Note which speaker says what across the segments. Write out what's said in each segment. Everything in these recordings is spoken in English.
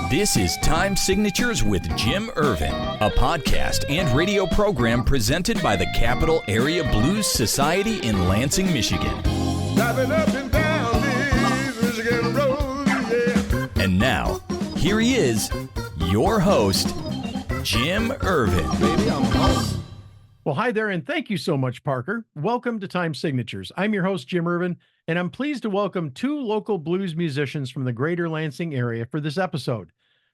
Speaker 1: This is Time Signatures with Jim Ervin, a podcast and radio program presented by the Capital Area Blues Society in Lansing, Michigan.
Speaker 2: Driving up and down these Michigan roads, yeah.
Speaker 1: And now, here he is, your host, Jim Ervin.
Speaker 2: Baby, I'm home.
Speaker 3: Well, hi there, and thank you so much, Parker. Welcome to Time Signatures. I'm your host, Jim Ervin, and I'm pleased to welcome two local blues musicians from the greater Lansing area for this episode.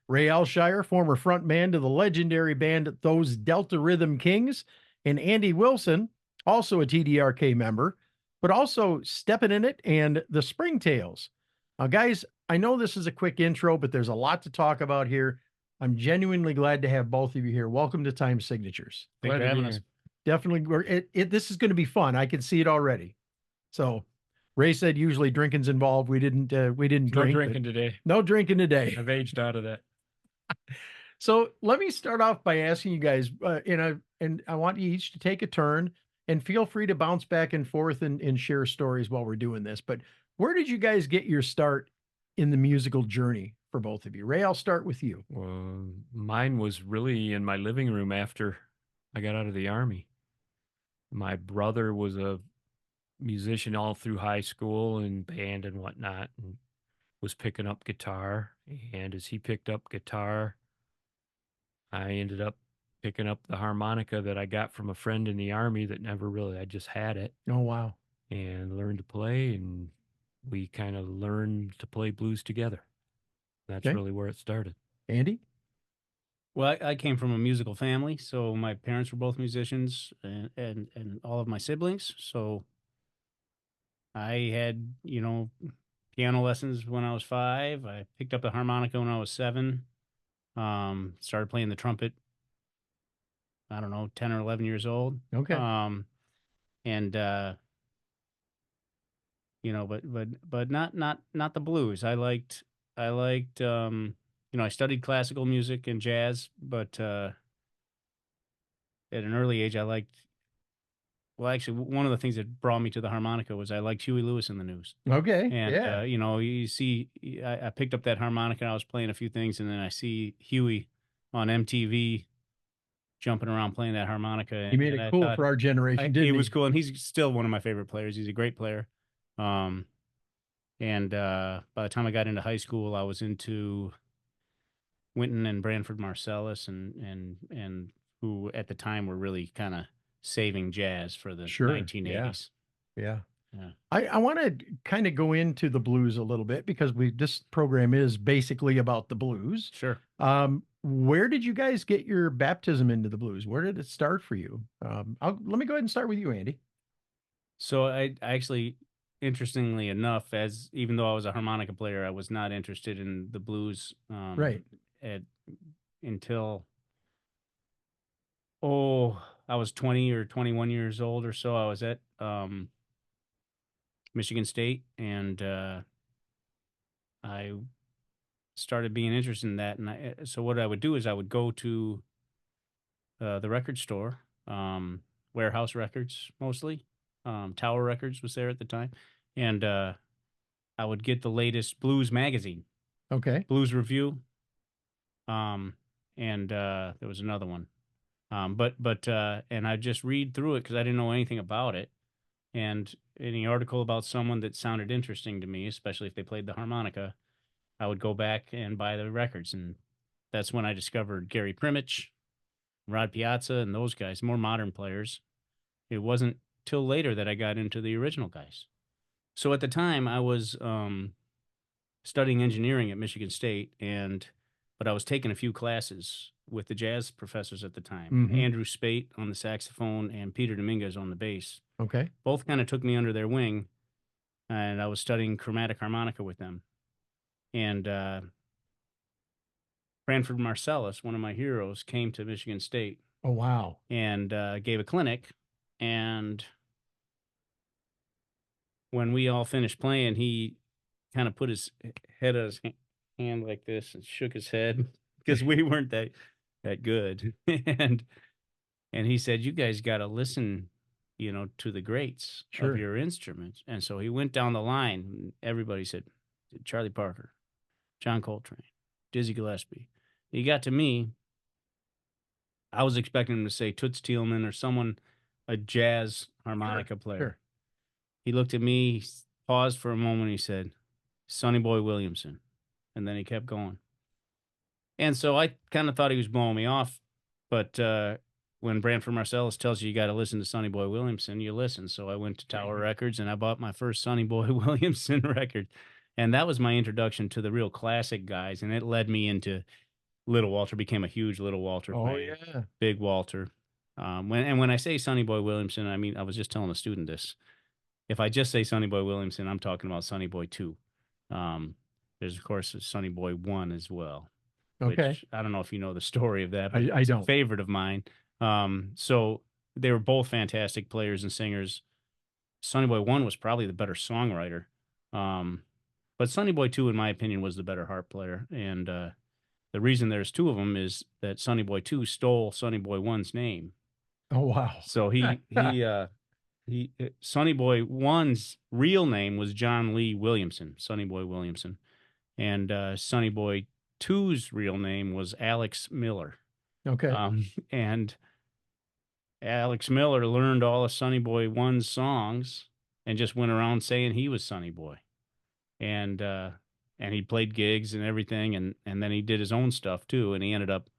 Speaker 3: Ray Aleshire, former frontman to the legendary band Those Delta Rhythm Kings, and Andy Wilson, also a TDRK member, but also Steppin' in It and the Springtails. Now, guys, I know this is a quick intro, but there's a lot to talk about here. I'm genuinely glad to have both of you here. Welcome to Time Signatures.
Speaker 4: Thanks for having us.
Speaker 3: Definitely, this is going to be fun. I can see it already. So, Ray said usually drinking's involved. We didn't
Speaker 4: No
Speaker 3: drink.
Speaker 4: drinking today.
Speaker 3: No drinking today.
Speaker 4: I've aged out of that.
Speaker 3: So let me start off by asking you guys, and I want you each to take a turn and feel free to bounce back and forth and share stories while we're doing this. But where did you guys get your start in the musical journey for both of you? Ray, I'll start with you.
Speaker 4: Well, mine was really in my living room after I got out of the Army. My brother was a musician all through high school and band and whatnot, and was picking up guitar. And as he picked up guitar, I ended up picking up the harmonica that I got from a friend in the Army that never really, I just had it
Speaker 3: Oh, wow.
Speaker 4: and learned to play. And we kind of learned to play blues together. That's
Speaker 3: Okay.
Speaker 4: really where it started.
Speaker 3: Andy?
Speaker 5: Well, I came from a musical family, so my parents were both musicians, and all of my siblings. So I had, piano lessons when I was 5. I picked up the harmonica when I was 7. Started playing the trumpet, I don't know, 10 or 11 years old.
Speaker 3: Okay.
Speaker 5: And but not the blues. I liked I studied classical music and jazz, but at an early age, one of the things that brought me to the harmonica was I liked Huey Lewis in the News.
Speaker 3: Okay.
Speaker 5: And,
Speaker 3: yeah.
Speaker 5: you see, I picked up that harmonica and I was playing a few things, and then I see Huey on MTV jumping around playing that harmonica.
Speaker 3: He made it cool for our generation, didn't he?
Speaker 5: He was cool, and he's still one of my favorite players. He's a great player. And by the time I got into high school, I was into Wynton and Branford Marsalis, and who at the time were really kind of saving jazz for the
Speaker 3: Sure,
Speaker 5: 1980s.
Speaker 3: Yeah.
Speaker 5: Yeah.
Speaker 3: I want to kind of go into the blues a little bit because this program is basically about the blues.
Speaker 5: Sure.
Speaker 3: Where did you guys get your baptism into the blues? Where did it start for you? Let me go ahead and start with you, Andy.
Speaker 5: So I actually, interestingly enough, even though I was a harmonica player, I was not interested in the blues.
Speaker 3: Right.
Speaker 5: Until I was 20 or 21 years old or so. I was at Michigan State, and I started being interested in that. And so what I would do is I would go to the record store, Warehouse Records mostly. Tower Records was there at the time, and I would get the latest blues magazine,
Speaker 3: Okay.
Speaker 5: Blues Review, and there was another one. And I just read through it because I didn't know anything about it. And any article about someone that sounded interesting to me, especially if they played the harmonica, I would go back and buy the records. And that's when I discovered Gary Primich, Rod Piazza, and those guys, more modern players. It wasn't till later that I got into the original guys. So at the time, I was studying engineering at Michigan State, but I was taking a few classes with the jazz professors at the time,
Speaker 3: Mhm.
Speaker 5: Andrew Spate on the saxophone and Peter Dominguez on the bass.
Speaker 3: Okay.
Speaker 5: Both kind of took me under their wing, and I was studying chromatic harmonica with them. And Branford Marsalis, one of my heroes, came to Michigan State
Speaker 3: Oh, wow.
Speaker 5: and gave a clinic. And when we all finished playing, he kind of put his head on his hand like this and shook his head because we weren't that good. and he said, "You guys got to listen, to the greats
Speaker 3: Sure.
Speaker 5: of your instruments." And so he went down the line. And everybody said, Charlie Parker, John Coltrane, Dizzy Gillespie. He got to me. I was expecting him to say Toots Thielman or someone, a jazz harmonica player.
Speaker 3: Sure.
Speaker 5: He looked at me, he paused for a moment, he said, Sonny Boy Williamson. And then he kept going. And so I kind of thought he was blowing me off. But when Branford Marsalis tells you got to listen to Sonny Boy Williamson, you listen. So I went to Tower Records and I bought my first Sonny Boy Williamson record. And that was my introduction to the real classic guys. And it led me into Little Walter, became a huge Little Walter fan.
Speaker 3: Oh, yeah.
Speaker 5: Big Walter. When I say Sonny Boy Williamson, I mean, I was just telling a student this. If I just say Sonny Boy Williamson, I'm talking about Sonny Boy 2. There's, of course, a Sonny Boy 1 as well.
Speaker 3: Okay.
Speaker 5: Which, I don't know if you know the story of that, but
Speaker 3: I
Speaker 5: it's a
Speaker 3: don't.
Speaker 5: favorite of mine. So they were both fantastic players and singers. Sonny Boy 1 was probably the better songwriter. But Sonny Boy 2, in my opinion, was the better harp player. And the reason there's two of them is that Sonny Boy 2 stole Sonny Boy 1's name.
Speaker 3: Oh, wow.
Speaker 5: So Sonny Boy 1's real name was John Lee Williamson, Sonny Boy Williamson. And Sonny Boy 2's real name was Alex Miller.
Speaker 3: Okay.
Speaker 5: And Alex Miller learned all of Sonny Boy 1's songs and just went around saying he was Sonny Boy. And he played gigs and everything, and then he did his own stuff too, and he ended up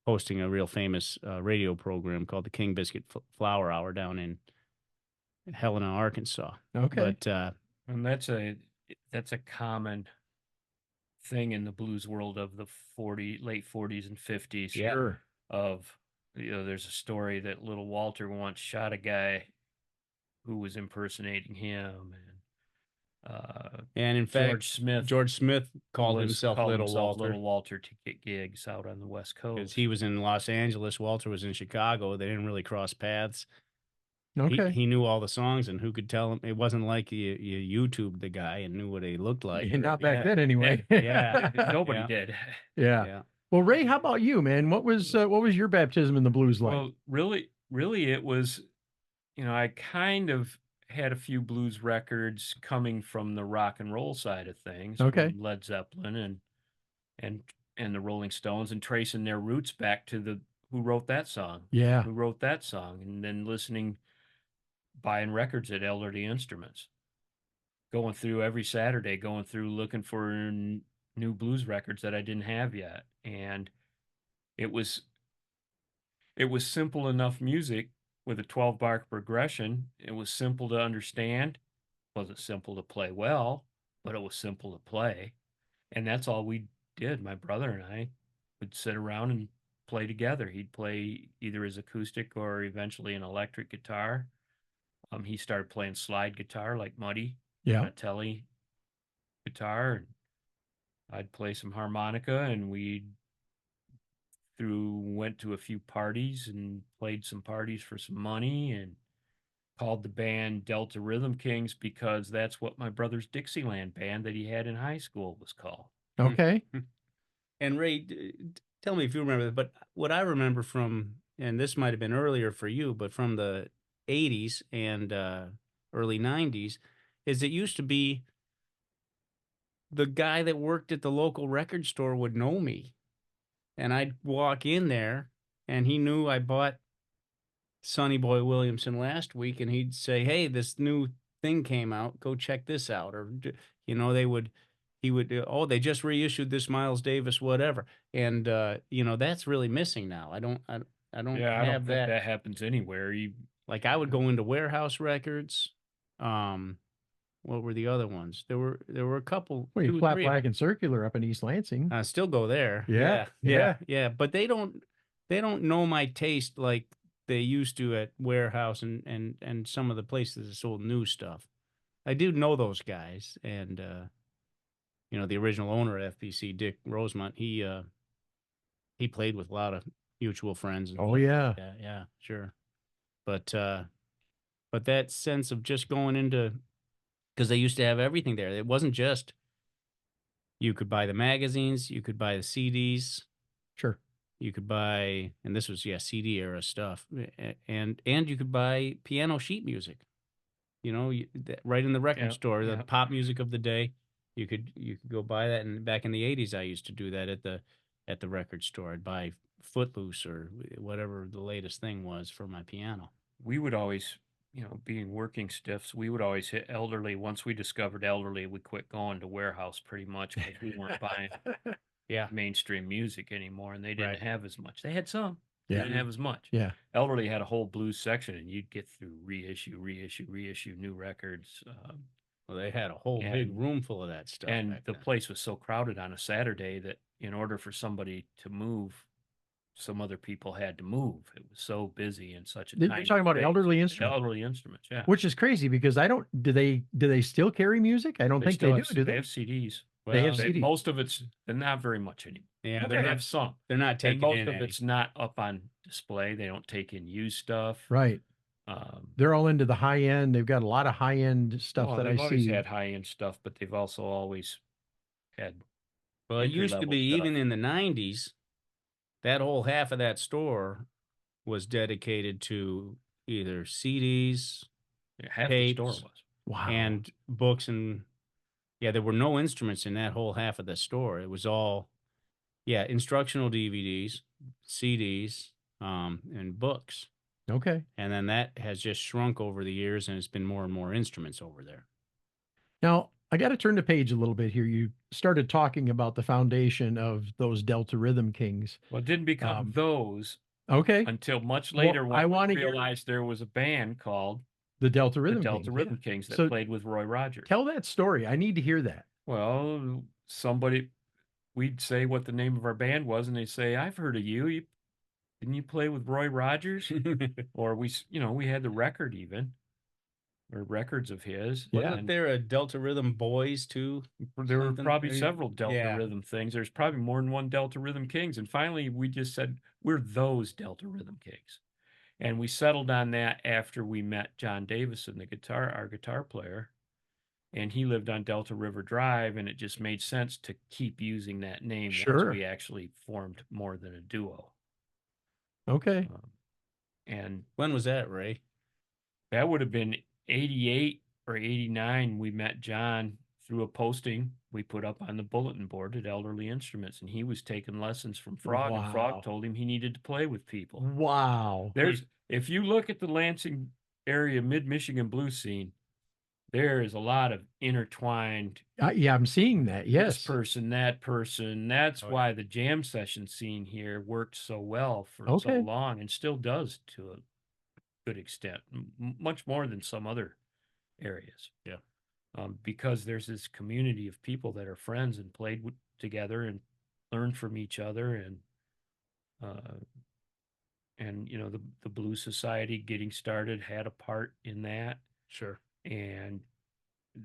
Speaker 5: hosting a real famous radio program called the King Biscuit Flower Hour down in Helena, Arkansas.
Speaker 3: Okay.
Speaker 5: But
Speaker 4: And that's a common thing in the blues world of the late 40s and 50s.
Speaker 5: Yeah.
Speaker 3: Sure.
Speaker 4: Of, there's a story that Little Walter once shot a guy who was impersonating him,
Speaker 5: and in fact,
Speaker 4: George Smith
Speaker 5: called himself Little Walter.
Speaker 4: Little Walter to get gigs out on the West Coast.
Speaker 5: Because he was in Los Angeles, Walter was in Chicago. They didn't really cross paths.
Speaker 3: Okay.
Speaker 5: He knew all the songs, and who could tell him? It wasn't like you YouTubed the guy and knew what he looked like.
Speaker 3: Not back then, anyway.
Speaker 5: Yeah.
Speaker 4: Nobody
Speaker 5: Yeah.
Speaker 4: did.
Speaker 3: Yeah. Well, Ray, how about you, man? What was your baptism in the blues like?
Speaker 4: Well, really, it was, I kind of had a few blues records coming from the rock and roll side of things.
Speaker 3: Okay.
Speaker 4: From Led Zeppelin and the Rolling Stones, and tracing their roots back to who wrote that song.
Speaker 3: Yeah.
Speaker 4: Who wrote that song, and then buying records at Elderly Instruments, going through every Saturday, looking for new blues records that I didn't have yet. And it was simple enough music with a 12-bar progression. It was simple to understand. It wasn't simple to play well, but it was simple to play. And that's all we did. My brother and I would sit around and play together. He'd play either his acoustic or eventually an electric guitar. He started playing slide guitar like Muddy,
Speaker 3: Yeah.
Speaker 4: a Telly guitar, and I'd play some harmonica, and we went to a few parties and played some parties for some money, and called the band Delta Rhythm Kings because that's what my brother's Dixieland band that he had in high school was called.
Speaker 3: Okay.
Speaker 5: And Ray, tell me if you remember, but what I remember from, and this might have been earlier for you, but from the 80s and early 90s, is it used to be the guy that worked at the local record store would know me. And I'd walk in there, and he knew I bought Sonny Boy Williamson last week, and he'd say, "Hey, this new thing came out. Go check this out." Or, he would, "Oh, they just reissued this Miles Davis, whatever." And that's really missing now. I don't
Speaker 4: I
Speaker 5: have
Speaker 4: don't think that happens anywhere.
Speaker 5: Like I would go into Warehouse Records. What were the other ones? There were a couple.
Speaker 3: Well, you
Speaker 5: 2,
Speaker 3: Flat
Speaker 5: 3.
Speaker 3: Black and Circular up in East Lansing.
Speaker 5: I still go there.
Speaker 3: Yeah.
Speaker 5: But they don't know my taste like they used to at Warehouse and some of the places that sold new stuff. I do know those guys, and the original owner of FPC, Dick Rosemont, he played with a lot of mutual friends.
Speaker 3: Oh yeah.
Speaker 5: Yeah, sure. But that sense of just going into, because they used to have everything there. It wasn't just, you could buy the magazines, you could buy the CDs.
Speaker 3: Sure.
Speaker 5: You could buy, and this was, CD era stuff. And you could buy piano sheet music, right in the record store, the pop music of the day. You could go buy that, and back in the 80s, I used to do that at the record store. I'd buy Footloose or whatever the latest thing was for my piano.
Speaker 4: We would always, being working stiffs, we would always hit Elderly. Once we discovered Elderly, we quit going to Warehouse pretty much because we weren't buying
Speaker 5: Yeah,
Speaker 4: mainstream music anymore, and they didn't
Speaker 5: Right.
Speaker 4: have as much. They had some, they
Speaker 3: Yeah.
Speaker 4: didn't have as much.
Speaker 3: Yeah.
Speaker 4: Elderly had a whole blues section, and you'd get through reissue, new records.
Speaker 5: well, they had a whole big
Speaker 4: And-
Speaker 5: room full of that stuff.
Speaker 4: And
Speaker 5: back
Speaker 4: the
Speaker 5: then.
Speaker 4: place was so crowded on a Saturday that in order for somebody to move, some other people had to move. It was so busy and such a
Speaker 3: You're
Speaker 4: tiny
Speaker 3: talking about
Speaker 4: space.
Speaker 3: elderly instruments,
Speaker 4: Elderly instruments, yeah.
Speaker 3: which is crazy because I don't. Do they still carry music? I don't think they
Speaker 4: still
Speaker 3: do.
Speaker 4: have,
Speaker 3: Do
Speaker 4: they
Speaker 3: they?
Speaker 4: have CDs.
Speaker 3: They have
Speaker 5: Well,
Speaker 3: CDs.
Speaker 4: Most of it's not very much anymore.
Speaker 5: Yeah,
Speaker 3: Okay.
Speaker 4: They have some.
Speaker 5: they're not
Speaker 4: And
Speaker 5: taking
Speaker 4: most
Speaker 5: in
Speaker 4: of
Speaker 5: any.
Speaker 4: it's not up on display. They don't take in used stuff.
Speaker 3: Right. They're all into the high end. They've got a lot of high end stuff that I
Speaker 4: they've always
Speaker 3: see.
Speaker 4: had high end stuff, but they've also always had.
Speaker 5: Well, it used to
Speaker 4: entry-level
Speaker 5: be
Speaker 4: stuff.
Speaker 5: even in the 90s, that whole half of that store was dedicated to either CDs
Speaker 4: Half the store
Speaker 5: tapes,
Speaker 4: was.
Speaker 3: Wow.
Speaker 5: and books, and yeah, there were no instruments in that whole half of the store. It was all, instructional DVDs, CDs, and books.
Speaker 3: Okay.
Speaker 5: And then that has just shrunk over the years, and it's been more and more instruments over there.
Speaker 3: Now I got to turn the page a little bit here. You started talking about the foundation of those Delta Rhythm Kings.
Speaker 4: Well, it didn't become those
Speaker 3: Okay.
Speaker 4: until much
Speaker 3: Well,
Speaker 4: later
Speaker 3: I
Speaker 4: when
Speaker 3: wanna
Speaker 4: we
Speaker 3: hear-
Speaker 4: realized there was a band called
Speaker 3: The Delta
Speaker 4: the
Speaker 3: Rhythm
Speaker 4: Delta
Speaker 3: Kings.
Speaker 4: Rhythm
Speaker 3: Yeah.
Speaker 4: Kings that
Speaker 3: So
Speaker 4: played with Roy Rogers.
Speaker 3: tell that story. I need to hear that.
Speaker 4: Well, we'd say what the name of our band was, and they'd say, "I've heard of you. Didn't you play with Roy Rogers?" Or we had the record even, or records of his.
Speaker 3: Yeah.
Speaker 5: Wasn't there a Delta Rhythm Boys too?
Speaker 4: There were
Speaker 5: something?
Speaker 4: probably
Speaker 5: Or you-
Speaker 4: several Delta
Speaker 5: yeah.
Speaker 4: Rhythm things. There's probably more than one Delta Rhythm Kings. And finally, we just said, we're those Delta Rhythm Kings. And we settled on that after we met John Davison, our guitar player. And he lived on Delta River Drive, and it just made sense to keep using that name
Speaker 3: Sure.
Speaker 4: once we actually formed more than a duo.
Speaker 3: Okay.
Speaker 4: And
Speaker 5: When was that, Ray?
Speaker 4: that would have been 88 or 89. We met John through a posting we put up on the bulletin board at Elderly Instruments, and he was taking lessons from Frog, and
Speaker 3: Wow.
Speaker 4: Frog told him he needed to play with people.
Speaker 3: Wow.
Speaker 4: If you look at the Lansing area mid-Michigan blues scene, there is a lot of intertwined
Speaker 3: Yeah, I'm seeing that. Yes.
Speaker 4: this person, that person. That's
Speaker 5: Oh, yeah.
Speaker 4: why the jam session scene here worked so well for so
Speaker 3: Okay.
Speaker 4: long, and still does to a good extent, much more than some other areas.
Speaker 5: Yeah.
Speaker 4: Because there's this community of people that are friends and played together and learned from each other, and the Blues Society getting started had a part in that.
Speaker 5: Sure.
Speaker 4: And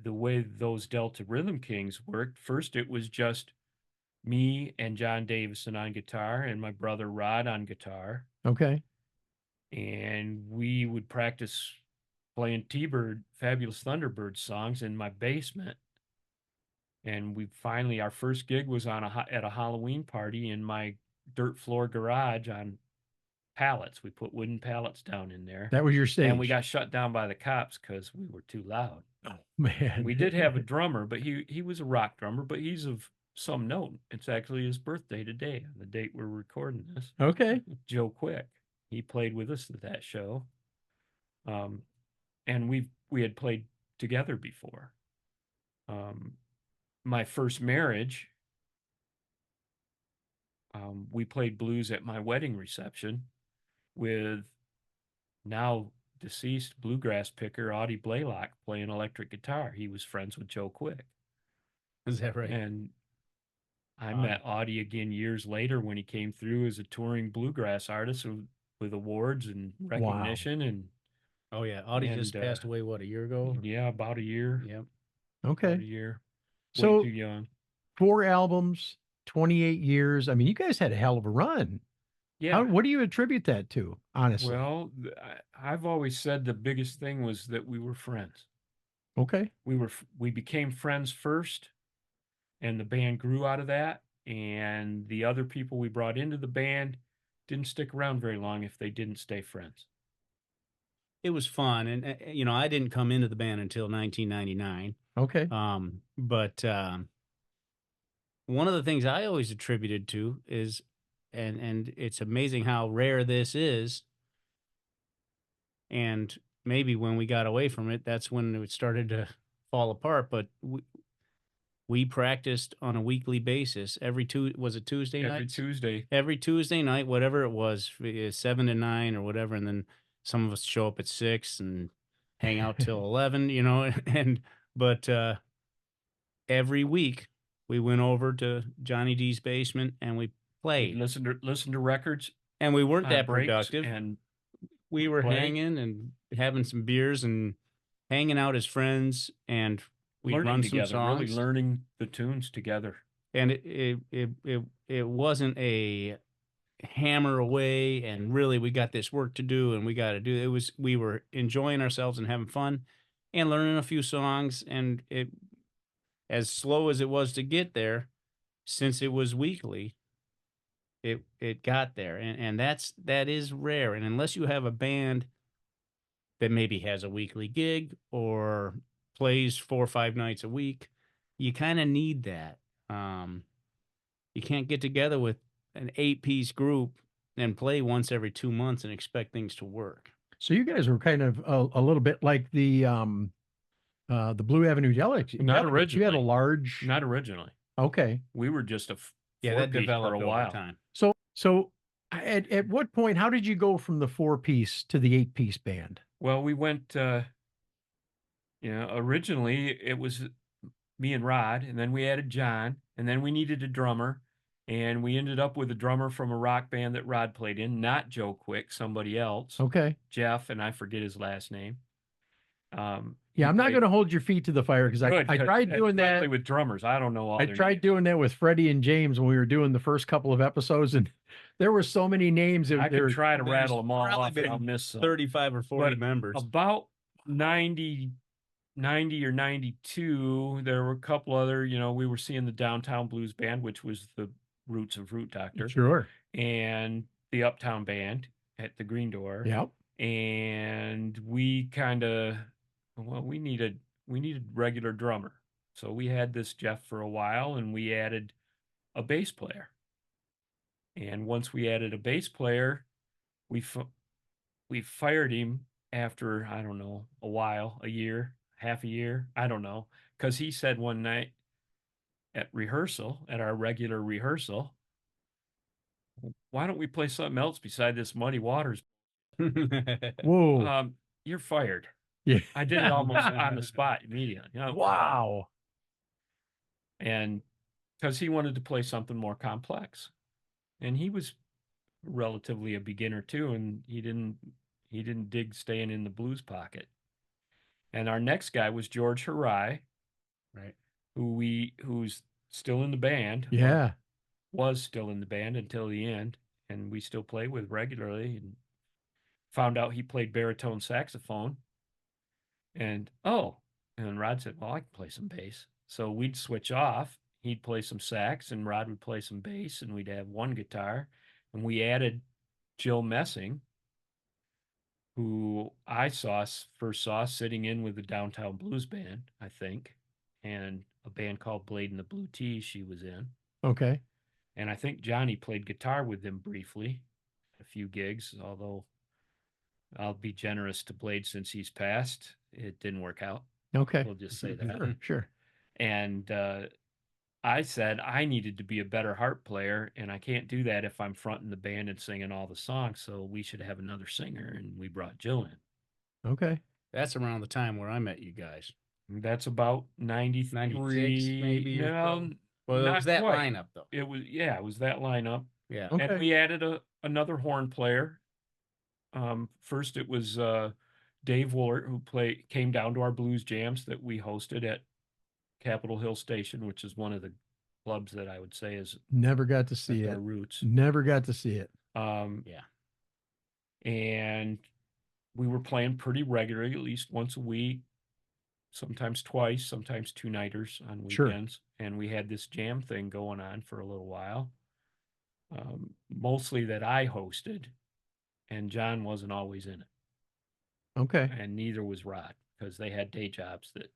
Speaker 4: the way those Delta Rhythm Kings worked, first it was just me and John Davison on guitar and my brother Rod on guitar.
Speaker 3: Okay.
Speaker 4: And we would practice playing T-Bird, Fabulous Thunderbird songs in my basement. And our first gig was at a Halloween party in my dirt floor garage on pallets. We put wooden pallets down in there.
Speaker 3: That was your stage.
Speaker 4: And we got shut down by the cops because we were too loud.
Speaker 3: Oh, man.
Speaker 4: We did have a drummer, but he was a rock drummer, but he's of some note. It's actually his birthday today, on the date we're recording this.
Speaker 3: Okay.
Speaker 4: Joe Quick. He played with us at that show. And we had played together before. My first marriage, we played blues at my wedding reception with now deceased bluegrass picker Audie Blaylock playing electric guitar. He was friends with Joe Quick.
Speaker 5: Is that right?
Speaker 4: And I met Audie again years later when he came through as a touring bluegrass artist with awards and recognition. And
Speaker 5: Oh yeah, Audie just passed away, what, a year ago?
Speaker 4: yeah, about a year.
Speaker 5: Yep.
Speaker 4: About a
Speaker 3: Okay.
Speaker 4: year.
Speaker 3: So
Speaker 4: Way too young.
Speaker 3: 4 albums, 28 years. I mean, you guys had a hell of a run.
Speaker 4: Yeah.
Speaker 3: What do you attribute that to, honestly?
Speaker 4: Well, I've always said the biggest thing was that we were friends.
Speaker 3: Okay.
Speaker 4: We became friends first, and the band grew out of that. And the other people we brought into the band didn't stick around very long if they didn't stay friends.
Speaker 5: It was fun, and I didn't come into the band until 1999,
Speaker 3: Okay.
Speaker 5: But one of the things I always attributed to is, and it's amazing how rare this is. And maybe when we got away from it, that's when it started to fall apart. But we practiced on a weekly basis. Was it Tuesday night?
Speaker 4: Every Tuesday.
Speaker 5: Every Tuesday night, whatever it was, 7 to 9 or whatever, and then some of us show up at 6 and hang out till 11, but every week we went over to Johnny D's basement and we played.
Speaker 4: Listen to records.
Speaker 5: And we weren't
Speaker 4: on
Speaker 5: that
Speaker 4: breaks
Speaker 5: productive.
Speaker 4: and
Speaker 5: We were
Speaker 4: play.
Speaker 5: hanging and having some beers and hanging out as friends, and we
Speaker 4: learning
Speaker 5: run
Speaker 4: together,
Speaker 5: some songs.
Speaker 4: really learning the tunes together.
Speaker 5: And it wasn't a hammer away and really we got this work to do and we got to do it. We were enjoying ourselves and having fun and learning a few songs, and it, as slow as it was to get there, since it was weekly, it got there, and that is rare. And unless you have a band that maybe has a weekly gig or plays 4 or 5 nights a week, you kind of need that. You can't get together with an 8-piece group and play once every 2 months and expect things to work.
Speaker 3: So you guys were kind of a little bit like the Blue Avenue Delics.
Speaker 4: Not
Speaker 3: You had
Speaker 4: originally.
Speaker 3: a large.
Speaker 4: Not originally.
Speaker 3: Okay.
Speaker 4: We were just a
Speaker 5: Yeah, that
Speaker 4: four-piece
Speaker 5: developed
Speaker 4: for a
Speaker 5: over
Speaker 4: while.
Speaker 5: time.
Speaker 3: So at what point, how did you go from the 4-piece to the 8-piece band?
Speaker 4: Well, we went, originally it was me and Rod, and then we added John, and then we needed a drummer, and we ended up with a drummer from a rock band that Rod played in, not Joe Quick, somebody else,
Speaker 3: Okay.
Speaker 4: Jeff, and I forget his last name.
Speaker 3: Yeah, I'm not going to hold your feet to the fire because I tried doing that
Speaker 4: especially with drummers. I don't know all
Speaker 3: I
Speaker 4: their
Speaker 3: tried
Speaker 4: names.
Speaker 3: doing that with Freddie and James when we were doing the first couple of episodes, and there were so many names.
Speaker 4: I could try to
Speaker 5: there's
Speaker 4: rattle them all
Speaker 5: probably
Speaker 4: off, and
Speaker 5: been
Speaker 4: I'll miss some.
Speaker 5: 35 or 40
Speaker 4: But
Speaker 5: members.
Speaker 4: About 90 or 92, there were a couple other, we were seeing the Downtown Blues Band, which was the roots of Root Doctor,
Speaker 3: Sure.
Speaker 4: and the Uptown Band at the Green Door.
Speaker 3: Yep.
Speaker 4: And we kind of, we needed regular drummer. So we had this Jeff for a while, and we added a bass player. And once we added a bass player, we fired him after, I don't know, a while, a year, half a year, I don't know, because he said one night at our regular rehearsal, why don't we play something else beside this Muddy Waters?
Speaker 3: Whoa.
Speaker 4: You're fired.
Speaker 3: Yeah.
Speaker 4: I did it almost on the spot immediately.
Speaker 3: Wow.
Speaker 4: And because he wanted to play something more complex, and he was relatively a beginner too, and he didn't dig staying in the blues pocket. And our next guy was George Harai,
Speaker 5: Right.
Speaker 4: who's still in the band.
Speaker 3: Yeah.
Speaker 4: Was still in the band until the end, and we still play with regularly, and found out he played baritone saxophone. And Rod said, well, I can play some bass. So we'd switch off. He'd play some sax and Rod would play some bass, and we'd have one guitar. And we added Jill Messing, who I first saw sitting in with the Downtown Blues Band, I think, and a band called Blade and the Blue Tees she was in.
Speaker 3: Okay.
Speaker 4: And I think Johnny played guitar with them briefly, a few gigs, although I'll be generous to Blade since he's passed. It didn't work out.
Speaker 3: Okay.
Speaker 4: We'll just say that.
Speaker 3: Sure.
Speaker 4: And I said I needed to be a better harp player, and I can't do that if I'm fronting the band and singing all the songs, so we should have another singer, and we brought Jill in.
Speaker 3: Okay.
Speaker 5: That's around the time where I met you guys.
Speaker 4: And that's about 93,
Speaker 5: 96 maybe.
Speaker 4: No,
Speaker 5: Well, it
Speaker 4: not
Speaker 5: was that
Speaker 4: quite.
Speaker 5: lineup though.
Speaker 4: It was that lineup.
Speaker 5: Yeah.
Speaker 3: Okay.
Speaker 4: And we added another horn player. First it was Dave Woolert, who came down to our blues jams that we hosted at Capitol Hill Station, which is one of the clubs that I would say is
Speaker 3: Never got to see
Speaker 4: our
Speaker 3: it.
Speaker 4: roots.
Speaker 3: Never got to see it.
Speaker 5: Yeah.
Speaker 4: And we were playing pretty regularly, at least once a week, sometimes twice, sometimes 2-nighters on
Speaker 3: Sure.
Speaker 4: weekends. And we had this jam thing going on for a little while, mostly that I hosted, and John wasn't always in it.
Speaker 3: Okay.
Speaker 4: And neither was Rod, because they had day jobs that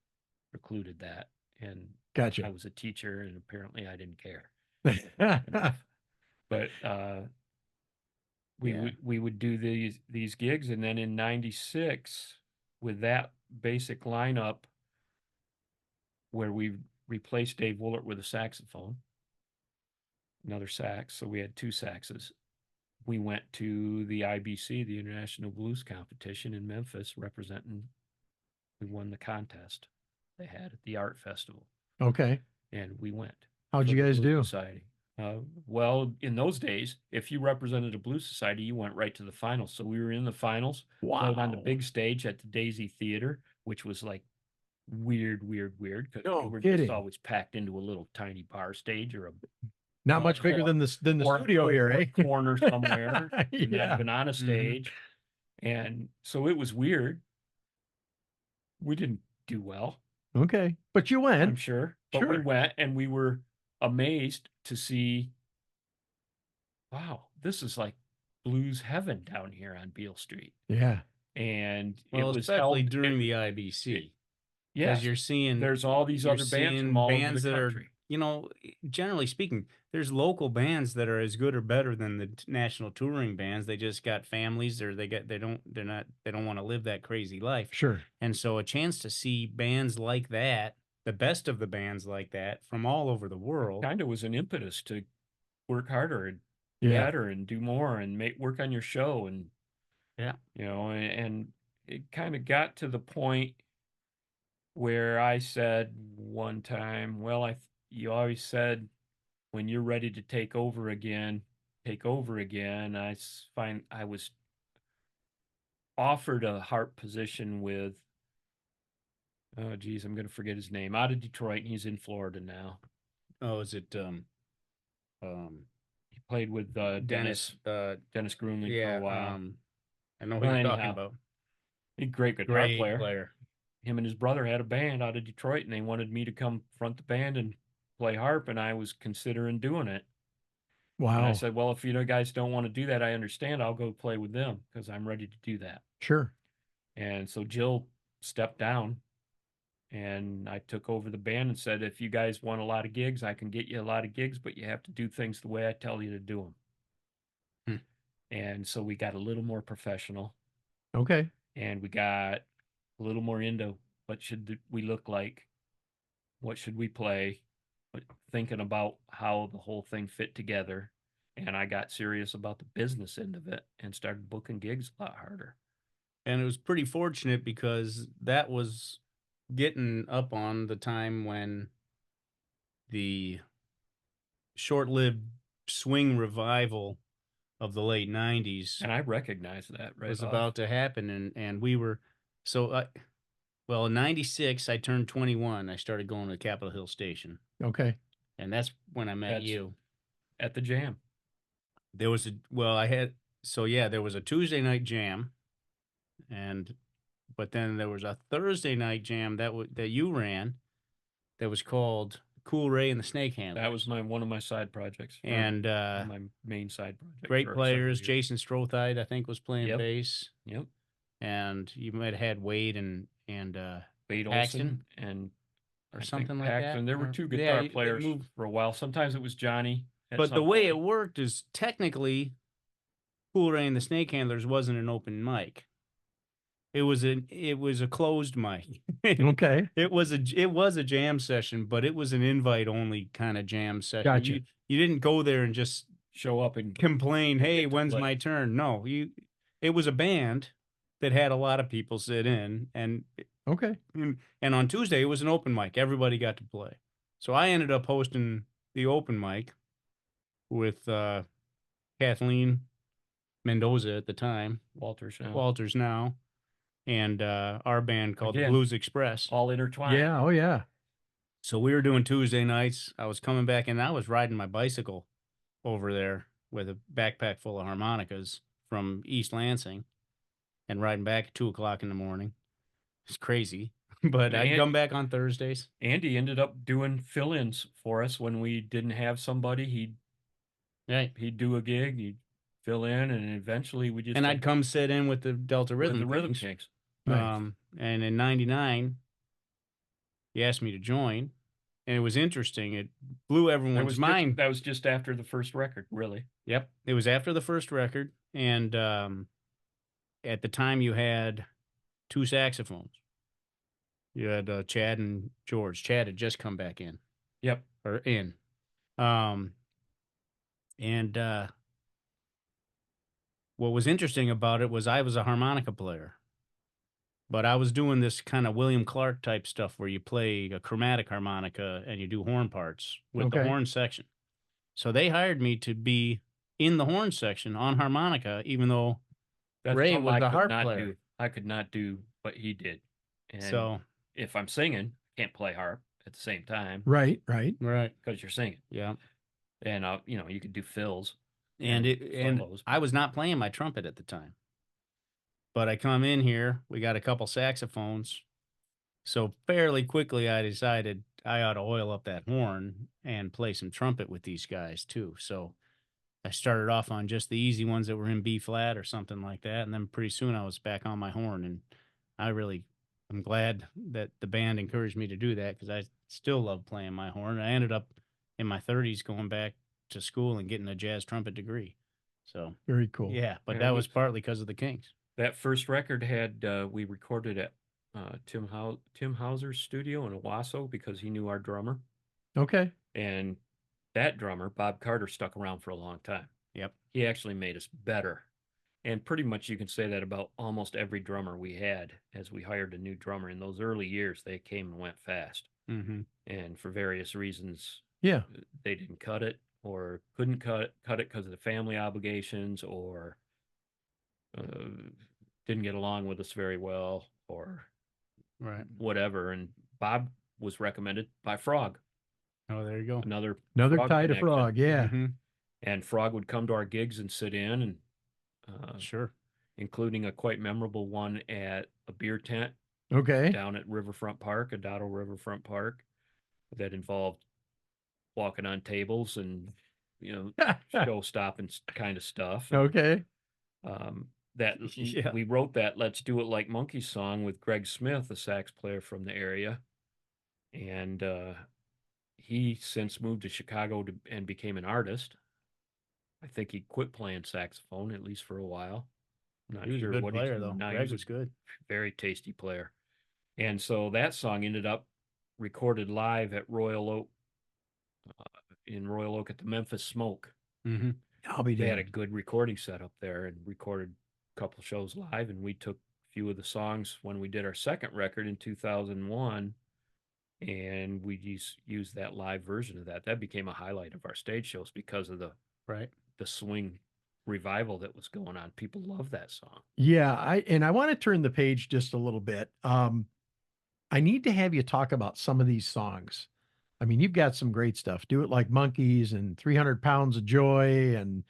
Speaker 4: precluded that. And I
Speaker 3: Gotcha.
Speaker 4: was a teacher, and apparently I didn't care.
Speaker 3: Okay.
Speaker 4: But
Speaker 5: Yeah.
Speaker 4: we would do these gigs, and then in '96, with that basic lineup, where we replaced Dave Woolert with a saxophone, another sax, so we had two saxes. We went to the IBC, the International Blues Competition in Memphis, representing. We won the contest they had at the art festival, and we went.
Speaker 3: How'd
Speaker 4: for
Speaker 3: you
Speaker 4: the
Speaker 3: guys
Speaker 4: Blues
Speaker 3: do?
Speaker 4: Society. Well, in those days, if you represented a blues society, you went right to the finals. So we were in the finals, played on the
Speaker 3: Wow.
Speaker 4: big stage at the Daisy Theater, which was like weird, because
Speaker 3: No
Speaker 4: we were
Speaker 3: kidding.
Speaker 4: just always packed into a little tiny bar stage or a
Speaker 3: Not much bigger than the
Speaker 4: or
Speaker 3: studio here, eh?
Speaker 4: corner somewhere, and not
Speaker 3: Yeah.
Speaker 4: even on a stage. And so it was weird. We didn't do well,
Speaker 3: Okay. But you
Speaker 4: I'm
Speaker 3: went.
Speaker 4: sure, but we
Speaker 3: Sure.
Speaker 4: went, and we were amazed to see, wow, this is like blues heaven down here on Beale Street.
Speaker 3: Yeah.
Speaker 4: And
Speaker 5: Well,
Speaker 4: it was
Speaker 5: especially
Speaker 4: held
Speaker 5: during the IBC,
Speaker 4: yes,
Speaker 5: because you're seeing
Speaker 4: there's all these other bands from all over the
Speaker 5: that are,
Speaker 4: country.
Speaker 5: generally speaking, there's local bands that are as good or better than the national touring bands. They just got families, or they don't want to live that crazy life.
Speaker 3: Sure.
Speaker 5: And so a chance to see bands like that, the best of the bands like that from all over the world.
Speaker 4: Kind of was an impetus to work harder and
Speaker 3: Yeah.
Speaker 4: better and do more and work on your show. And,
Speaker 5: Yeah.
Speaker 4: and it kind of got to the point where I said one time, well, you always said when you're ready to take over again, take over again. I was offered a harp position with, oh geez, I'm going to forget his name, out of Detroit, and he's in Florida now.
Speaker 5: Oh, is it
Speaker 4: He played with Dennis Grunley for a while.
Speaker 5: I know who
Speaker 4: Well,
Speaker 5: you're
Speaker 4: anyhow,
Speaker 5: talking about.
Speaker 4: a great guitar
Speaker 5: Great
Speaker 4: player. Him and his brother had a band out of Detroit, and they wanted me to come front the band and play harp, and I was considering doing it. And I
Speaker 3: Wow.
Speaker 4: said, well, if you guys don't want to do that, I understand. I'll go play with them because I'm ready to do that.
Speaker 3: Sure.
Speaker 4: And so Jill stepped down, and I took over the band and said, if you guys want a lot of gigs, I can get you a lot of gigs, but you have to do things the way I tell you to do them. And so we got a little more professional,
Speaker 3: Okay.
Speaker 4: and we got a little more into what should we look like, what should we play, but thinking about how the whole thing fit together. And I got serious about the business end of it and started booking gigs a lot harder.
Speaker 5: And it was pretty fortunate because that was getting up on the time when the short-lived swing revival of the late 90s
Speaker 4: And I recognized that right
Speaker 5: was
Speaker 4: off.
Speaker 5: about to happen. And we were, in 96, I turned 21. I started going to Capitol Hill Station.
Speaker 3: Okay.
Speaker 5: And that's when I met you.
Speaker 4: At the jam.
Speaker 5: There was there was a Tuesday night jam, but then there was a Thursday night jam that you ran, that was called Cool Ray and the Snake Handlers.
Speaker 4: That was one of my side projects.
Speaker 5: And
Speaker 4: my main side project.
Speaker 5: great
Speaker 4: for
Speaker 5: players.
Speaker 4: several years.
Speaker 5: Jason Strothide, I think, was playing bass.
Speaker 4: Yep.
Speaker 5: And you might have had Wade and
Speaker 4: Wade
Speaker 5: Paxton
Speaker 4: Olson and
Speaker 5: or
Speaker 4: I think
Speaker 5: something like
Speaker 4: Paxton.
Speaker 5: that.
Speaker 4: There were
Speaker 5: Or-
Speaker 4: two
Speaker 5: yeah,
Speaker 4: guitar
Speaker 5: they
Speaker 4: players
Speaker 5: moved-
Speaker 4: for a while. Sometimes it was Johnny. at
Speaker 5: But
Speaker 4: some
Speaker 5: the way it
Speaker 4: point.
Speaker 5: worked is technically, Cool Ray and the Snake Handlers wasn't an open mic. It was a closed mic.
Speaker 3: Okay.
Speaker 5: It was a jam session, but it was an invite only kind of jam session.
Speaker 3: Gotcha.
Speaker 5: You didn't go there and just
Speaker 4: show up and
Speaker 5: complain, hey,
Speaker 4: get to
Speaker 5: when's
Speaker 4: play.
Speaker 5: my turn? No, it was a band that had a lot of people sit in, and
Speaker 3: Okay.
Speaker 5: on Tuesday it was an open mic. Everybody got to play. So I ended up hosting the open mic with Kathleen Mendoza at the time,
Speaker 4: Walters now.
Speaker 5: Walters now, and our band called the
Speaker 4: Again.
Speaker 5: Blues Express.
Speaker 4: All intertwined.
Speaker 3: Yeah. Oh, yeah.
Speaker 5: So we were doing Tuesday nights. I was coming back, and I was riding my bicycle over there with a backpack full of harmonicas from East Lansing, and riding back at 2:00 in the morning. It's crazy, but I'd come back on Thursdays.
Speaker 4: Andy ended up doing fill-ins for us when we didn't have somebody. He'd do a gig, he'd fill in, and eventually we just.
Speaker 5: And I'd come sit in with the Delta Rhythm
Speaker 4: with the Rhythm
Speaker 5: Kings.
Speaker 4: Kings.
Speaker 3: Nice.
Speaker 5: And in '99, he asked me to join, and it was interesting. It blew everyone's mind.
Speaker 4: That was just after the first record, really.
Speaker 5: Yep, it was after the first record, and at the time you had 2 saxophones. You had Chad and George. Chad had just come back in.
Speaker 4: Yep.
Speaker 5: Or in. And what was interesting about it was I was a harmonica player, but I was doing this kind of William Clark type stuff where you play a chromatic harmonica and you do horn parts with the
Speaker 3: Okay.
Speaker 5: horn section. So they hired me to be in the horn section on harmonica, even though
Speaker 4: That's
Speaker 5: Ray
Speaker 4: something
Speaker 5: was
Speaker 4: I
Speaker 5: the
Speaker 4: could
Speaker 5: harp
Speaker 4: not
Speaker 5: player.
Speaker 4: do. I could not do what he did. And
Speaker 5: So
Speaker 4: if I'm singing, can't play harp at the same time
Speaker 3: Right.
Speaker 5: right,
Speaker 4: because you're singing.
Speaker 5: yeah.
Speaker 4: And you could do fills
Speaker 5: And
Speaker 4: solos.
Speaker 5: I was not playing my trumpet at the time. But I come in here, we got a couple saxophones. So fairly quickly I decided I ought to oil up that horn and play some trumpet with these guys too. So I started off on just the easy ones that were in B flat or something like that, and then pretty soon I was back on my horn, and I'm glad that the band encouraged me to do that because I still love playing my horn. I ended up in my 30s going back to school and getting a jazz trumpet degree. So
Speaker 3: Very cool.
Speaker 5: yeah, but
Speaker 4: Yeah,
Speaker 5: that
Speaker 4: we-
Speaker 5: was partly because of the Kings.
Speaker 4: That first record had we recorded at Tim Hauser's studio in Owasso because he knew our drummer,
Speaker 3: Okay.
Speaker 4: and that drummer Bob Carter stuck around for a long time.
Speaker 5: Yep.
Speaker 4: He actually made us better, and pretty much you can say that about almost every drummer we had as we hired a new drummer in those early years. They came and went fast,
Speaker 5: Mm-hmm.
Speaker 4: and for various reasons
Speaker 3: Yeah.
Speaker 4: they didn't cut it or couldn't cut it because of the family obligations or didn't get along with us very well or
Speaker 5: Right.
Speaker 4: whatever. And Bob was recommended by Frog,
Speaker 5: Oh, there you go.
Speaker 3: Another
Speaker 4: Frog
Speaker 3: tie to
Speaker 4: connection.
Speaker 3: frog. Yeah.
Speaker 5: Mhm.
Speaker 4: And Frog would come to our gigs and sit in, and
Speaker 5: Sure.
Speaker 4: including a quite memorable one at a beer tent
Speaker 3: Okay.
Speaker 4: down at Riverfront Park, Adado Riverfront Park, that involved walking on tables and show stopping kind of stuff.
Speaker 3: Okay.
Speaker 4: That
Speaker 5: Yeah.
Speaker 4: we wrote that "Let's Do It Like Monkeys" song with Greg Smith, a sax player from the area, and he since moved to Chicago and became an artist. I think he quit playing saxophone at least for a while. I'm not
Speaker 5: He was
Speaker 4: sure
Speaker 5: a good
Speaker 4: what
Speaker 5: player
Speaker 4: he's
Speaker 5: though.
Speaker 4: doing now. He
Speaker 5: Greg
Speaker 4: was
Speaker 5: was good.
Speaker 4: very tasty player. And so that song ended up recorded live at Royal Oak, in Royal Oak at the Memphis Smoke.
Speaker 5: Mm-hmm.
Speaker 3: I'll be
Speaker 4: They had a
Speaker 3: damned.
Speaker 4: good recording set up there and recorded a couple shows live. And we took a few of the songs when we did our second record in 2001. And we used that live version of that. That became a highlight of our stage shows because of the
Speaker 5: Right.
Speaker 4: swing revival that was going on. People love that song.
Speaker 3: Yeah, I want to turn the page just a little bit. I need to have you talk about some of these songs. I mean, you've got some great stuff. Do It Like Monkeys and 300 Pounds of Joy. And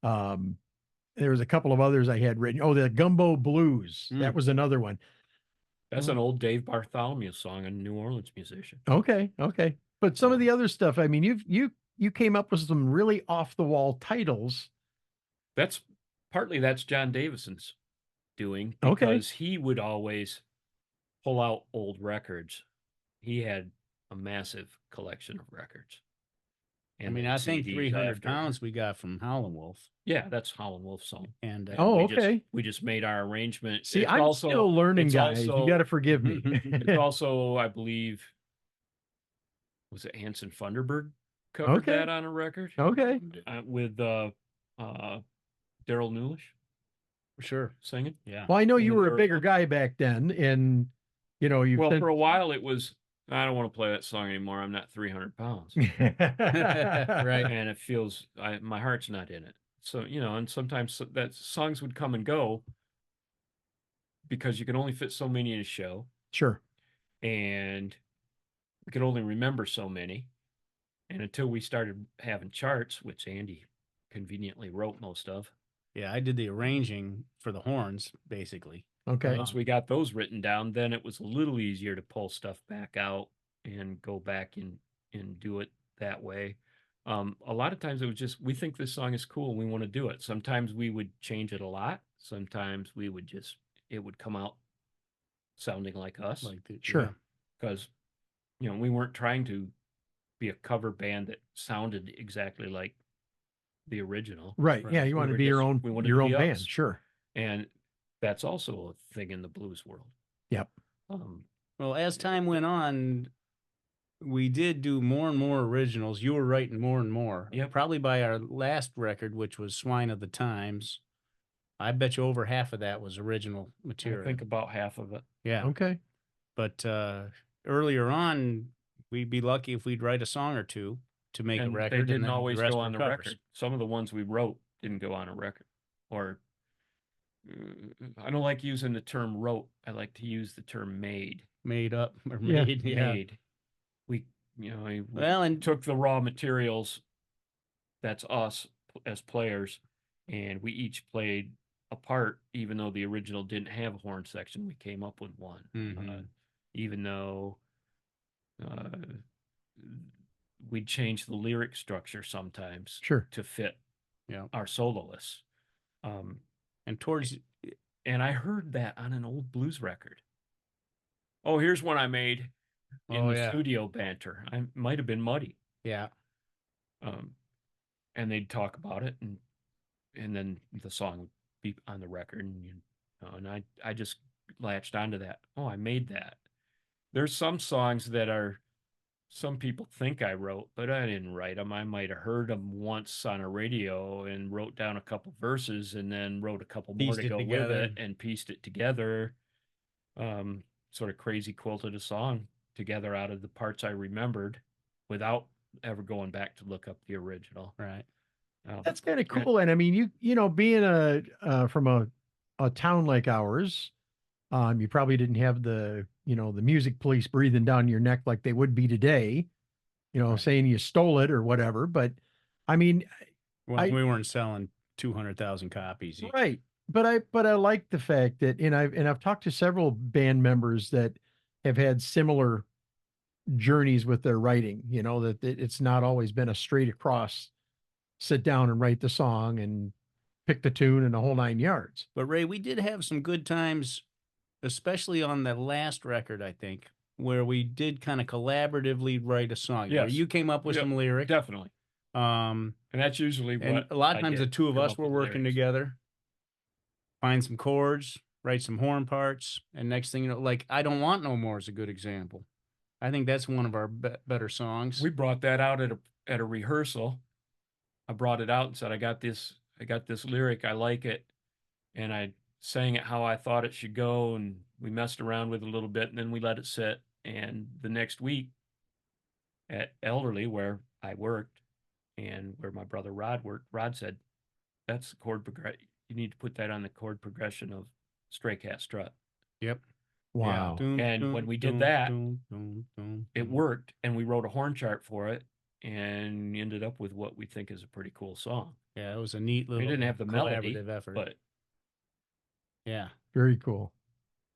Speaker 3: there was a couple of others I had written. Oh, the Gumbo Blues. That was another one.
Speaker 4: That's an old Dave Bartholomew song, a New Orleans musician.
Speaker 3: Okay. Okay. But some of the other stuff, I mean, you came up with some really off the wall titles.
Speaker 4: That's John Davison's doing
Speaker 3: Okay.
Speaker 4: because he would always pull out old records. He had a massive collection of records.
Speaker 5: I mean, I think 300 pounds we got from Howlin' Wolf.
Speaker 4: Yeah, that's Howlin' Wolf's song.
Speaker 5: And
Speaker 3: Oh,
Speaker 4: we
Speaker 3: okay.
Speaker 4: we just made our arrangement.
Speaker 3: See,
Speaker 4: It's
Speaker 3: I'm
Speaker 4: also-
Speaker 3: still learning,
Speaker 4: it's
Speaker 3: guys.
Speaker 4: also-
Speaker 3: You got to forgive me.
Speaker 4: It's also, I believe, was it Hanson Funderburg covered
Speaker 3: Okay.
Speaker 4: that on a record
Speaker 3: Okay.
Speaker 4: with Daryl Newlish
Speaker 5: Sure.
Speaker 4: singing.
Speaker 5: Yeah.
Speaker 3: Well, I know
Speaker 4: In
Speaker 3: you
Speaker 4: the
Speaker 3: were a
Speaker 4: third
Speaker 3: bigger
Speaker 4: one.
Speaker 3: guy back then, and you've
Speaker 4: Well,
Speaker 3: been
Speaker 4: for a while it was, I don't want to play that song anymore. I'm not 300 pounds.
Speaker 5: Right.
Speaker 4: And it feels, my heart's not in it. So, and sometimes that songs would come and go because you can only fit so many in a show
Speaker 3: Sure.
Speaker 4: and we could only remember so many. And until we started having charts, which Andy conveniently wrote most of,
Speaker 5: Yeah, I did the arranging for the horns, basically.
Speaker 3: Okay.
Speaker 4: once we got those written down, then it was a little easier to pull stuff back out and go back and do it that way. A lot of times it was just, we think this song is cool and we want to do it. Sometimes we would change it a lot. Sometimes we would it would come out sounding like us.
Speaker 5: Like the,
Speaker 3: Sure.
Speaker 5: yeah.
Speaker 4: Because we weren't trying to be a cover band that sounded exactly like the original.
Speaker 3: Right. Yeah.
Speaker 5: Right.
Speaker 3: You
Speaker 4: We
Speaker 3: want to
Speaker 4: were
Speaker 3: be your
Speaker 4: just-
Speaker 3: own,
Speaker 4: we wanted
Speaker 3: your
Speaker 4: to
Speaker 3: own
Speaker 4: be
Speaker 3: band.
Speaker 4: us.
Speaker 3: Sure.
Speaker 4: And that's also a thing in the blues world.
Speaker 3: Yep.
Speaker 5: Well, as time went on, we did do more and more originals. You were writing more and more.
Speaker 4: Yep.
Speaker 5: Probably by our last record, which was Swine of the Times, I bet you over half of that was original material.
Speaker 4: I think about half of it.
Speaker 5: Yeah.
Speaker 3: Okay.
Speaker 5: But earlier on, we'd be lucky if we'd write a song or two to make a
Speaker 4: And
Speaker 5: record.
Speaker 4: they didn't
Speaker 5: and then
Speaker 4: always
Speaker 5: the rest
Speaker 4: go
Speaker 5: were
Speaker 4: on the
Speaker 5: covers.
Speaker 4: record. Some of the ones we wrote didn't go on a record. Or I don't like using the term wrote. I like to use the term made.
Speaker 5: Made up or
Speaker 3: Yeah.
Speaker 5: made. Yeah.
Speaker 4: Made. We
Speaker 5: Well, and
Speaker 4: took the raw materials, that's us as players, and we each played a part, even though the original didn't have a horn section. We came up with one.
Speaker 5: Mhm.
Speaker 4: Even though we'd change the lyric structure sometimes
Speaker 3: Sure.
Speaker 4: to fit
Speaker 5: Yeah.
Speaker 4: our soloists.
Speaker 5: And towards
Speaker 4: And I heard that on an old blues record. Oh, here's one I made in the studio banter. I might have been Muddy.
Speaker 5: yeah.
Speaker 4: And they'd talk about it, and then the song would be on the record, and I just latched onto that. Oh, I made that. There's some songs that some people think I wrote, but I didn't write them. I might have heard them once on a radio and wrote down a couple verses, and then wrote a couple more
Speaker 5: Pieced
Speaker 4: to
Speaker 5: it
Speaker 4: go with
Speaker 5: together.
Speaker 4: it, and pieced it together. Sort of crazy quilted a song together out of the parts I remembered, without ever going back to look up the original.
Speaker 5: Right.
Speaker 3: That's kind of cool. And I mean, being from a town like ours, you probably didn't have the music police breathing down your neck like they would be today,
Speaker 5: Right.
Speaker 3: saying you stole it or whatever. But I mean,
Speaker 5: Well, we weren't selling 200,000 copies each.
Speaker 3: right. But I like the fact that, and I've talked to several band members that have had similar journeys with their writing, that it's not always been a straight across, sit down and write the song and pick the tune and the whole 9 yards.
Speaker 5: But Ray, we did have some good times, especially on the last record, I think, where we did kind of collaboratively write a song. Where
Speaker 4: Yes.
Speaker 5: you came up with
Speaker 4: Yep,
Speaker 5: some lyrics.
Speaker 4: Definitely.
Speaker 5: And
Speaker 4: And that's usually what
Speaker 5: a lot
Speaker 4: I
Speaker 5: of times
Speaker 4: did,
Speaker 5: the two of
Speaker 4: come
Speaker 5: us
Speaker 4: up
Speaker 5: were
Speaker 4: with
Speaker 5: working
Speaker 4: lyrics.
Speaker 5: together, find some chords, write some horn parts, and next thing you know, like I Don't Want No More is a good example. I think that's one of our better songs.
Speaker 4: We brought that out at a rehearsal. I brought it out and said, I got this lyric, I like it. And I sang it how I thought it should go, and we messed around with it a little bit, and then we let it sit. And the next week at Elderly, where I worked and where my brother Rod worked, Rod said, that's the chord progression. You need to put that on the chord progression of Stray Cat Strut.
Speaker 5: Yep.
Speaker 3: Wow.
Speaker 5: Yeah.
Speaker 4: And when we did that, it worked, and we wrote a horn chart for it, and ended up with what we think is a pretty cool song.
Speaker 5: Yeah, it was a neat little.
Speaker 4: We didn't have the melody,
Speaker 5: collaborative effort.
Speaker 4: but
Speaker 5: yeah,
Speaker 3: Very cool.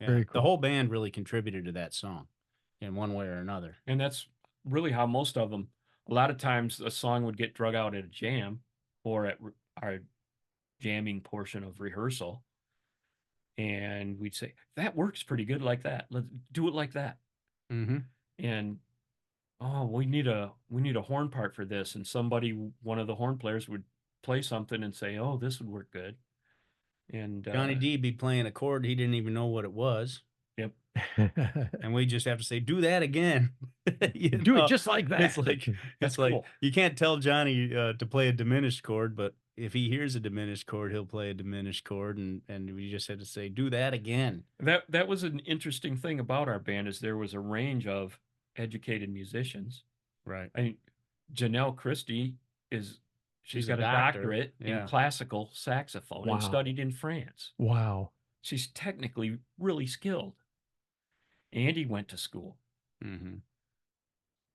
Speaker 5: yeah.
Speaker 3: Very
Speaker 5: The
Speaker 3: cool.
Speaker 5: whole band really contributed to that song in one way or another.
Speaker 4: and that's really how most of them. A lot of times, a song would get drug out at a jam, or at our jamming portion of rehearsal, and we'd say that works pretty good like that. Let's do it like that.
Speaker 5: Mm-hmm.
Speaker 4: And oh, we need a horn part for this, and one of the horn players would play something and say, oh, this would work good. And
Speaker 5: Johnny D be playing a chord he didn't even know what it was,
Speaker 4: Yep.
Speaker 5: and we just have to say, "Do that again."
Speaker 3: Do it just like that.
Speaker 5: It's like
Speaker 4: That's
Speaker 5: like
Speaker 4: cool.
Speaker 5: you can't tell Johnny to play a diminished chord, but if he hears a diminished chord, he'll play a diminished chord, and we just had to say, "Do that again."
Speaker 4: That was an interesting thing about our band, is there was a range of educated musicians.
Speaker 5: Right.
Speaker 4: I mean, Janelle Christie she's
Speaker 5: She's
Speaker 4: got
Speaker 5: a
Speaker 4: a
Speaker 5: doctor.
Speaker 4: doctorate
Speaker 5: Yeah.
Speaker 4: in classical saxophone
Speaker 3: Wow.
Speaker 4: and studied in France.
Speaker 3: Wow.
Speaker 4: She's technically really skilled. Andy went to school.
Speaker 5: Mm-hmm.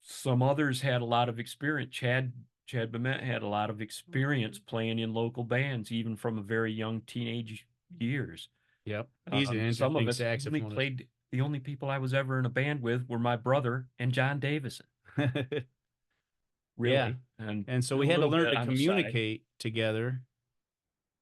Speaker 4: Some others had a lot of experience. Chad Bement had a lot of experience playing in local bands, even from a very young teenage years.
Speaker 5: Yep. He's an
Speaker 4: Some of
Speaker 5: interesting
Speaker 4: us only
Speaker 5: saxophonist.
Speaker 4: played. The only people I was ever in a band with were my brother and John Davison. Really,
Speaker 5: Yeah. And so we
Speaker 4: a
Speaker 5: had to
Speaker 4: little
Speaker 5: learn
Speaker 4: bit
Speaker 5: to
Speaker 4: on the side.
Speaker 5: communicate together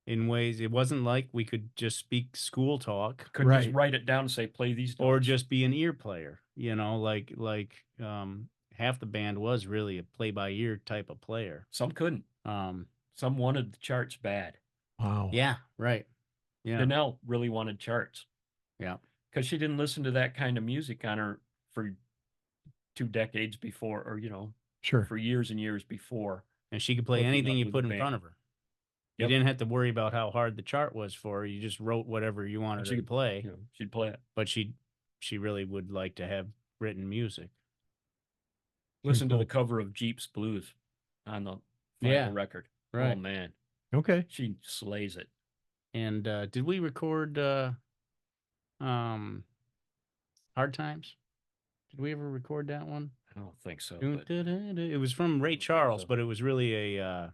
Speaker 5: in ways. It wasn't like we could just speak school talk
Speaker 4: Couldn't just
Speaker 3: Right.
Speaker 4: write it down and say, play these
Speaker 5: or
Speaker 4: notes.
Speaker 5: just be an ear player, like half the band was really a play-by-ear type of player.
Speaker 4: Some couldn't. Some wanted the charts bad.
Speaker 3: Wow.
Speaker 5: Yeah, right. Yeah,
Speaker 4: Janelle really wanted charts
Speaker 5: yeah.
Speaker 4: because she didn't listen to that kind of music on her for 2 decades before, or
Speaker 3: Sure.
Speaker 4: for years and years before.
Speaker 5: And she could play
Speaker 4: hooking
Speaker 5: anything
Speaker 4: up
Speaker 5: you
Speaker 4: with
Speaker 5: put
Speaker 4: the
Speaker 5: in
Speaker 4: band.
Speaker 5: front of her. You
Speaker 4: Yep.
Speaker 5: didn't have to worry about how hard the chart was for her. You just wrote whatever you wanted her to play.
Speaker 4: She'd play it.
Speaker 5: But she really would like to have written music.
Speaker 4: Listen to the cover of Jeep's Blues on the final record.
Speaker 5: Right.
Speaker 4: Oh man,
Speaker 3: Okay.
Speaker 4: she slays it.
Speaker 5: And did we record Hard Times? Did we ever record that one?
Speaker 4: I don't think so.
Speaker 5: It was from Ray Charles, but it was really a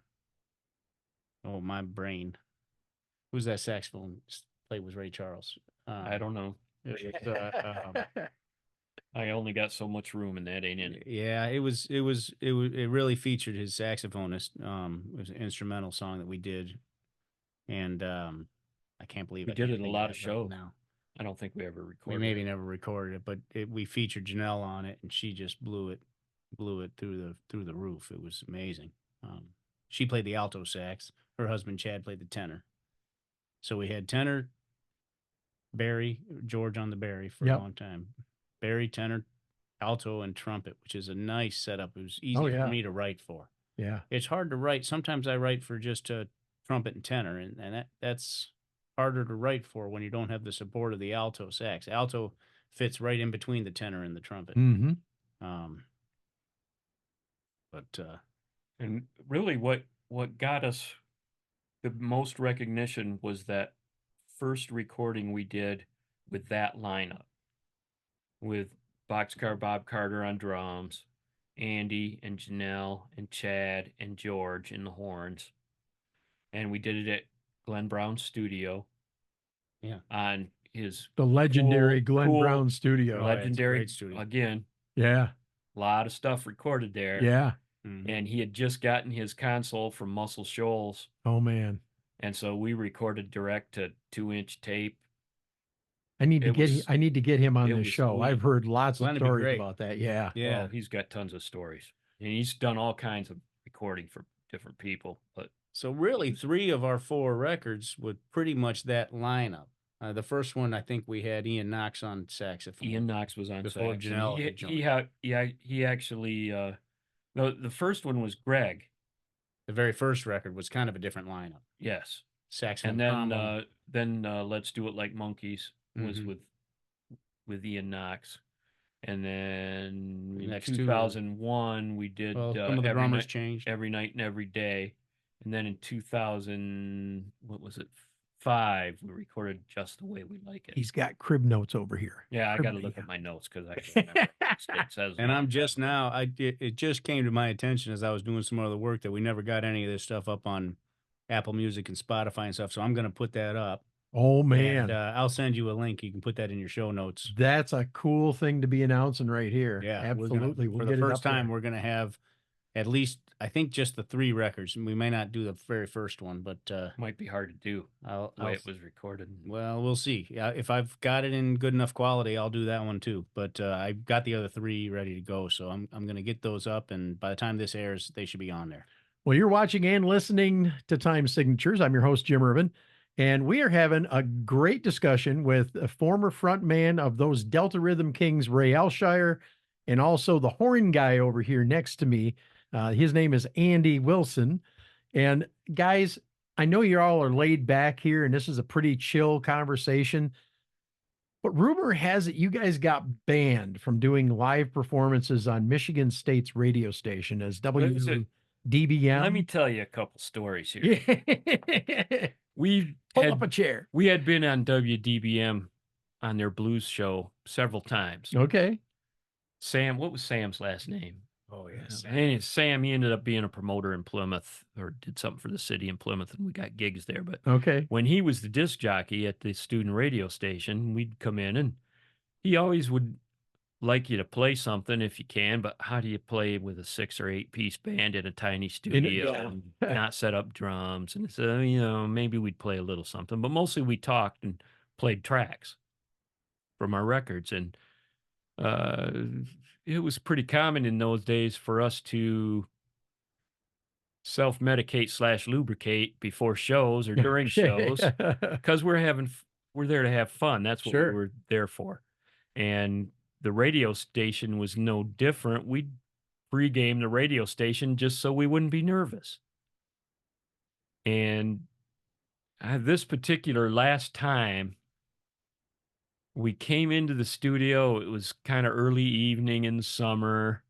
Speaker 5: oh, my brain. Who's that saxophone played with Ray Charles?
Speaker 4: I don't know.
Speaker 5: It was,
Speaker 4: I only got so much room, and that ain't in it.
Speaker 5: yeah, it really featured his saxophonist. It was an instrumental song that we did, and I can't believe
Speaker 4: We
Speaker 5: I
Speaker 4: did
Speaker 5: can't
Speaker 4: it in a
Speaker 5: think
Speaker 4: lot
Speaker 5: of
Speaker 4: of
Speaker 5: it
Speaker 4: shows.
Speaker 5: now.
Speaker 4: I don't think we ever
Speaker 5: We
Speaker 4: recorded.
Speaker 5: maybe never recorded it, but we featured Janelle on it, and she just blew it through the roof. It was amazing. She played the alto sax. Her husband Chad played the tenor. So we had tenor, Barry, George on the Barry for a long time. Barry, tenor, alto, and trumpet, which is a nice setup. It was easy for me to write for.
Speaker 3: Yeah.
Speaker 5: It's hard to write. Sometimes I write for just a trumpet and tenor, and that's harder to write for when you don't have the support of the alto sax. Alto fits right in between the tenor and the trumpet.
Speaker 3: Mm-hmm.
Speaker 4: And really, what got us the most recognition was that first recording we did with that lineup, with Boxcar Bob Carter on drums, Andy and Janelle and Chad and George in the horns, and we did it at Glenn Brown's studio.
Speaker 5: Yeah,
Speaker 4: on his
Speaker 3: The legendary Glenn
Speaker 4: cool
Speaker 3: Brown studio.
Speaker 4: legendary
Speaker 5: great studio.
Speaker 4: again.
Speaker 3: Yeah.
Speaker 4: A lot of stuff recorded there.
Speaker 3: Yeah.
Speaker 4: And he had just gotten his console from Muscle Shoals.
Speaker 3: Oh man.
Speaker 4: And so we recorded direct to 2-inch tape.
Speaker 3: I need to get him on this show.
Speaker 4: sweet.
Speaker 3: I've heard lots
Speaker 5: Glenn
Speaker 3: of
Speaker 5: would be
Speaker 3: stories
Speaker 5: great.
Speaker 3: about that. Yeah.
Speaker 5: Yeah.
Speaker 4: Oh, he's got tons of stories. And he's done all kinds of recording for different people. But
Speaker 5: So really, 3 of our 4 records were pretty much that lineup. The first one, I think we had Ian Knox on saxophone.
Speaker 4: Ian Knox was on
Speaker 5: Before
Speaker 4: sax.
Speaker 5: Janelle had joined.
Speaker 4: He actually the first one was Greg.
Speaker 5: The very first record was kind of a different lineup.
Speaker 4: Yes.
Speaker 5: Saxophone.
Speaker 4: And then Let's Do It Like Monkeys was with Ian Knox. And then in 2001 we did
Speaker 5: some of the drummers changed.
Speaker 4: Every Night and Every Day. And then in 2005 we recorded Just the Way We Like It.
Speaker 3: He's got crib notes over here.
Speaker 4: Yeah, I got to look at my notes because I don't remember what it says.
Speaker 5: And I'm just now, it just came to my attention as I was doing some other work that we never got any of this stuff up on Apple Music and Spotify and stuff. So I'm going to put that up.
Speaker 3: Oh man.
Speaker 5: And I'll send you a link. You can put that in your show notes.
Speaker 3: That's a cool thing to be announcing right here.
Speaker 5: Yeah,
Speaker 3: absolutely.
Speaker 5: For the first time, we're going to have at least, I think, just the 3 records. We may not do the very first one, but
Speaker 4: might be hard to do the way it was recorded.
Speaker 5: Well, we'll see. If I've got it in good enough quality, I'll do that one too. But I've got the other 3 ready to go, so I'm going to get those up, and by the time this airs, they should be on there.
Speaker 3: Well, you're watching and listening to Time Signatures. I'm your host, Jim Ervin, and we are having a great discussion with a former frontman of those Delta Rhythm Kings, Ray Aleshire, and also the horn guy over here next to me. His name is Andy Wilson. And guys, I know you all are laid back here, and this is a pretty chill conversation. But rumor has it you guys got banned from doing live performances on Michigan State's radio station as WDBM.
Speaker 4: Let me tell you a couple stories here.
Speaker 3: Pull up a chair.
Speaker 4: We had been on WDBM on their blues show several times.
Speaker 3: Okay.
Speaker 4: Sam, what was Sam's last name?
Speaker 5: Oh, yes.
Speaker 4: Sam, he ended up being a promoter in Plymouth, or did something for the city in Plymouth, and we got gigs there. But when he was the disc jockey at the student radio station, we'd come in, and he always would like you to play something if you can, but how do you play with a 6 or 8 piece band in a tiny studio and not set up drums? And so, maybe we'd play a little something, but mostly we talked and played tracks from our records. And it was pretty common in those days for us to self-medicate / lubricate before shows or during shows because we're there to have fun. That's what we
Speaker 3: Sure.
Speaker 4: were there for. And the radio station was no different. We'd pregame the radio station just so we wouldn't be nervous. And this particular last time we came into the studio, it was kind of early evening in summer,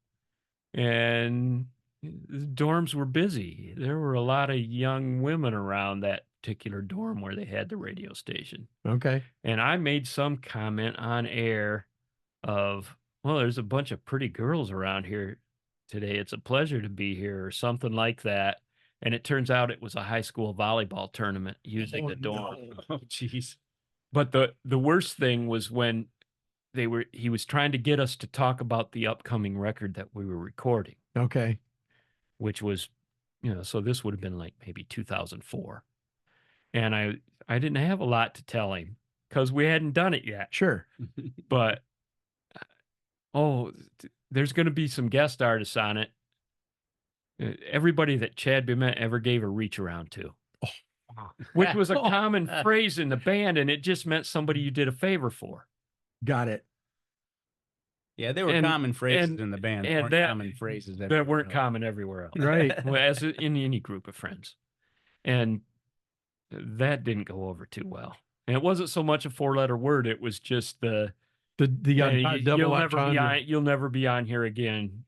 Speaker 4: and the dorms were busy. There were a lot of young women around that particular dorm where they had the radio station.
Speaker 3: Okay.
Speaker 4: And I made some comment on air of, well, there's a bunch of pretty girls around here today. It's a pleasure to be here, or something like that. And it turns out it was a high school volleyball tournament using the dorm.
Speaker 5: Oh, jeez.
Speaker 4: But the worst thing was when he was trying to get us to talk about the upcoming record that we were recording,
Speaker 3: Okay.
Speaker 4: which was, so this would have been like maybe 2004. And I didn't have a lot to tell him because we hadn't done it yet.
Speaker 3: Sure.
Speaker 4: But, there's going to be some guest artists on it. Everybody that Chad Bement ever gave a reach around to, which was a common phrase in the band, and it just meant somebody you did a favor for.
Speaker 3: Got it.
Speaker 5: Yeah, they were common phrases in the band.
Speaker 4: And
Speaker 5: common phrases
Speaker 4: that weren't common everywhere else.
Speaker 3: Right.
Speaker 4: Well, as in any group of friends. And that didn't go over too well. And it wasn't so much a 4-letter word. It was just the
Speaker 3: double
Speaker 4: you'll never be on here again.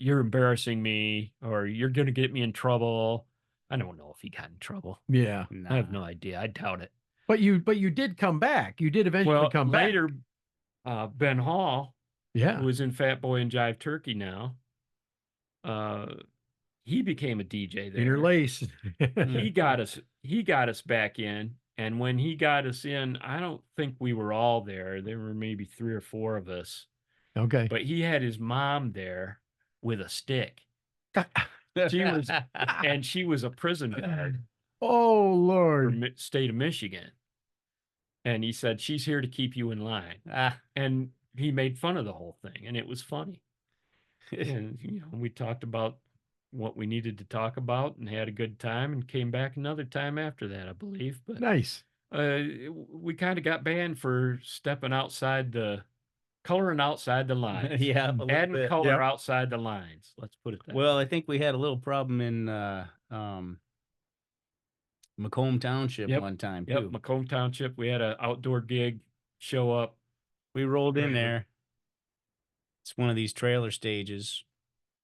Speaker 4: You're embarrassing me, or you're going to get me in trouble. I don't know if he got in trouble.
Speaker 3: Yeah.
Speaker 4: I have no idea. I doubt it.
Speaker 3: But you did come back. You did eventually come back.
Speaker 4: Later, Ben Hall,
Speaker 3: Yeah.
Speaker 4: who is in Fat Boy and Jive Turkey now, he became a DJ there.
Speaker 3: Interlace.
Speaker 4: He got us back in, and when he got us in, I don't think we were all there. There were maybe 3 or 4 of us.
Speaker 3: Okay.
Speaker 4: But he had his mom there with a stick. She was a prison guard
Speaker 3: Oh,
Speaker 4: for
Speaker 3: Lord.
Speaker 4: state of Michigan. And he said, she's here to keep you in line. And he made fun of the whole thing, and it was funny. And we talked about what we needed to talk about and had a good time, and came back another time after that, I believe. But
Speaker 3: Nice.
Speaker 4: we kind of got banned for coloring outside the lines.
Speaker 5: Yeah,
Speaker 4: adding color outside the lines. Let's put it that way.
Speaker 5: Well, I think we had a little problem in Macomb Township one time too.
Speaker 4: Yep, Macomb Township. We had an outdoor gig show up.
Speaker 5: We rolled in there. It's one of these trailer stages.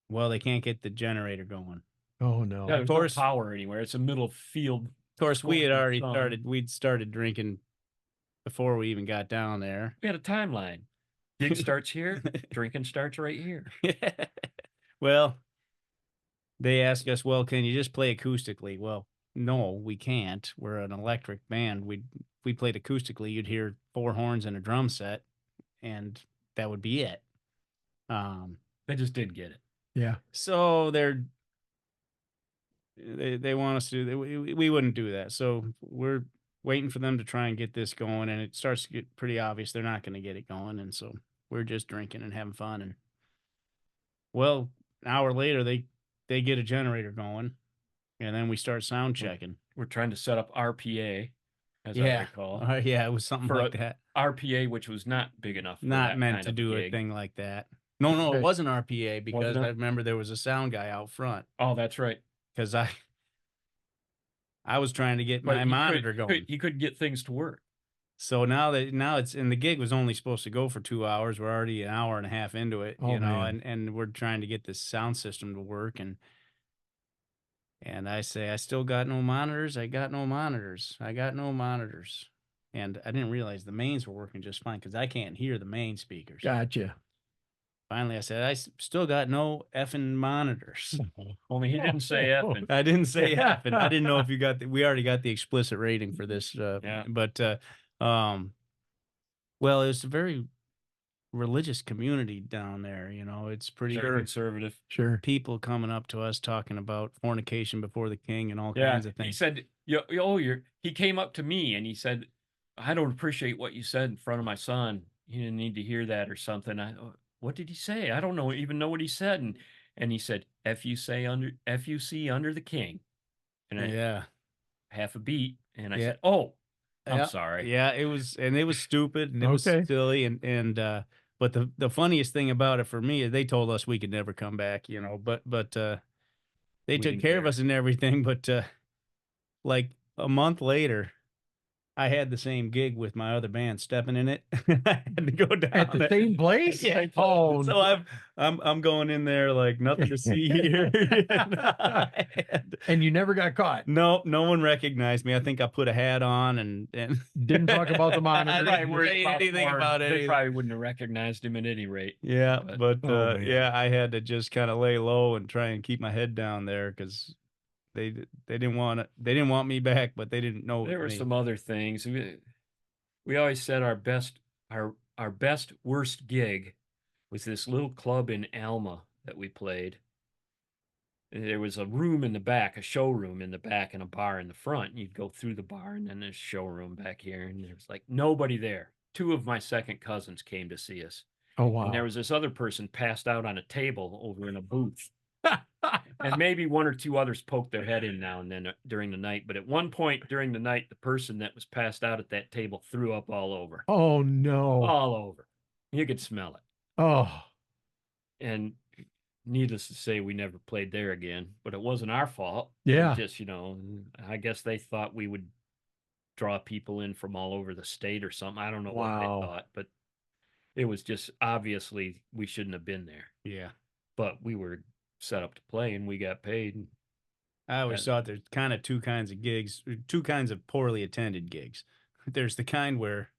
Speaker 5: Well, they can't get the generator going.
Speaker 3: Oh, no.
Speaker 4: Yeah, there's no power anywhere. It's a middle field.
Speaker 5: Of course, we had already started drinking before we even got down there.
Speaker 4: We had a timeline. Gig starts here, drinking starts right here.
Speaker 5: Well, they asked us, well, can you just play acoustically? Well, no, we can't. We're an electric band. If we played acoustically, you'd hear 4 horns and a drum set, and that would be it.
Speaker 4: They just didn't get it.
Speaker 3: Yeah.
Speaker 5: So they want us to, we wouldn't do that. So we're waiting for them to try and get this going, and it starts to get pretty obvious they're not going to get it going. And so we're just drinking and having fun. And well, an hour later, they get a generator going, and then we start sound checking.
Speaker 4: We're trying to set up RPA, as I recall.
Speaker 5: Yeah, it was something like that.
Speaker 4: RPA, which was not big enough.
Speaker 5: Not meant to do a thing like that. No,
Speaker 3: Okay.
Speaker 5: it wasn't RPA because I remember there was a sound guy out front.
Speaker 4: Oh, that's right.
Speaker 5: Because I was trying to get my monitor going.
Speaker 4: He couldn't get things to work.
Speaker 5: So now it's, and the gig was only supposed to go for 2 hours. We're already an hour and a half into it,
Speaker 3: man.
Speaker 5: and we're trying to get this sound system to work. And I say, I still got no monitors. I got no monitors. I got no monitors. And I didn't realize the mains were working just fine because I can't hear the main speakers.
Speaker 3: Gotcha.
Speaker 5: Finally, I said, I still got no effing monitors.
Speaker 4: Only he didn't say effing.
Speaker 5: I didn't say effing. I didn't know if you got we already got the explicit rating for this. But, well, it's a very religious community down there. It's pretty
Speaker 4: conservative.
Speaker 3: Sure.
Speaker 5: People coming up to us talking about fornication before the king and all kinds of things.
Speaker 4: He said, he came up to me and he said, I don't appreciate what you said in front of my son. You didn't need to hear that or something. what did he say? I don't even know what he said. And he said, FUC under the king. And I,
Speaker 5: Yeah.
Speaker 4: half a beat. And I
Speaker 5: Yeah.
Speaker 4: said, oh, I'm
Speaker 5: Yeah.
Speaker 4: sorry.
Speaker 5: Yeah, it was stupid and it was
Speaker 3: Okay.
Speaker 5: silly and but the funniest thing about it for me is they told us we could never come back, you know, but they
Speaker 4: We
Speaker 5: took
Speaker 4: didn't
Speaker 5: care of
Speaker 4: care.
Speaker 5: us and everything, but like a month later I had the same gig with my other band stepping in it. I had to go down
Speaker 3: At the
Speaker 5: there.
Speaker 3: same place?
Speaker 5: Yeah.
Speaker 3: Oh,
Speaker 5: So I'm going in there like nothing to see here.
Speaker 3: and you never got caught.
Speaker 5: No one recognized me. I think I put a hat on and
Speaker 3: Didn't talk about the monitor.
Speaker 5: I didn't say anything about
Speaker 4: They
Speaker 5: it.
Speaker 4: probably wouldn't have recognized him at any rate.
Speaker 5: Yeah, but
Speaker 3: Oh, man.
Speaker 5: yeah, I had to just kind of lay low and try and keep my head down there because they didn't want me back, but they didn't know
Speaker 4: There were
Speaker 5: me.
Speaker 4: some other things. We always said our best worst gig was this little club in Alma that we played. And there was a room in the back, a showroom in the back, and a bar in the front. And you'd go through the bar, and then there's a showroom back here, and there was like nobody there. Two of my second cousins came to see us.
Speaker 3: Oh, wow.
Speaker 4: And there was this other person passed out on a table over in a booth. And maybe one or two others poked their head in now and then during the night. But at one point during the night, the person that was passed out at that table threw up all over.
Speaker 3: Oh, no.
Speaker 4: All over. You could smell it.
Speaker 3: Oh,
Speaker 4: And needless to say, we never played there again. But it wasn't our fault.
Speaker 3: Yeah.
Speaker 4: It was just, I guess they thought we would draw people in from all over the state or something. I don't know what they
Speaker 3: Wow.
Speaker 4: thought, but it was just obviously we shouldn't have been there.
Speaker 5: Yeah,
Speaker 4: But we were set up to play and we got paid.
Speaker 5: I always thought there's kind of two kinds of gigs, two kinds of poorly attended gigs. There's the kind where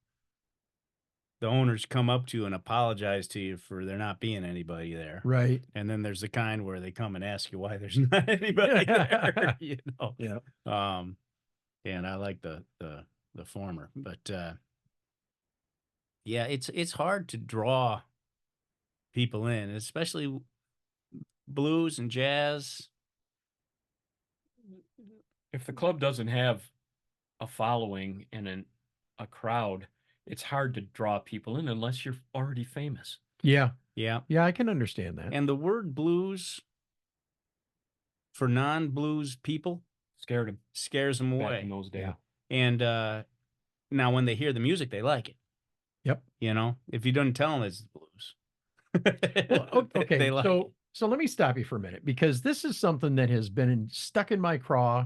Speaker 5: the owners come up to you and apologize to you for there not being anybody there.
Speaker 3: right.
Speaker 5: And then there's the kind where they come and ask you why there's not anybody there, you know.
Speaker 3: Yeah.
Speaker 5: And I like the former, but yeah, it's hard to draw people in, especially blues and jazz.
Speaker 4: If the club doesn't have a following and a crowd, it's hard to draw people in unless you're already famous.
Speaker 3: Yeah.
Speaker 5: Yeah.
Speaker 3: Yeah, I can understand that.
Speaker 5: And the word blues for non-blues people scares them
Speaker 4: Back
Speaker 5: away.
Speaker 4: in those days.
Speaker 3: Yeah.
Speaker 5: And now when they hear the music, they like it.
Speaker 3: Yep.
Speaker 5: You know, if you don't tell them it's blues.
Speaker 3: Well, okay.
Speaker 5: They like it.
Speaker 3: So let me stop you for a minute because this is something that has been stuck in my craw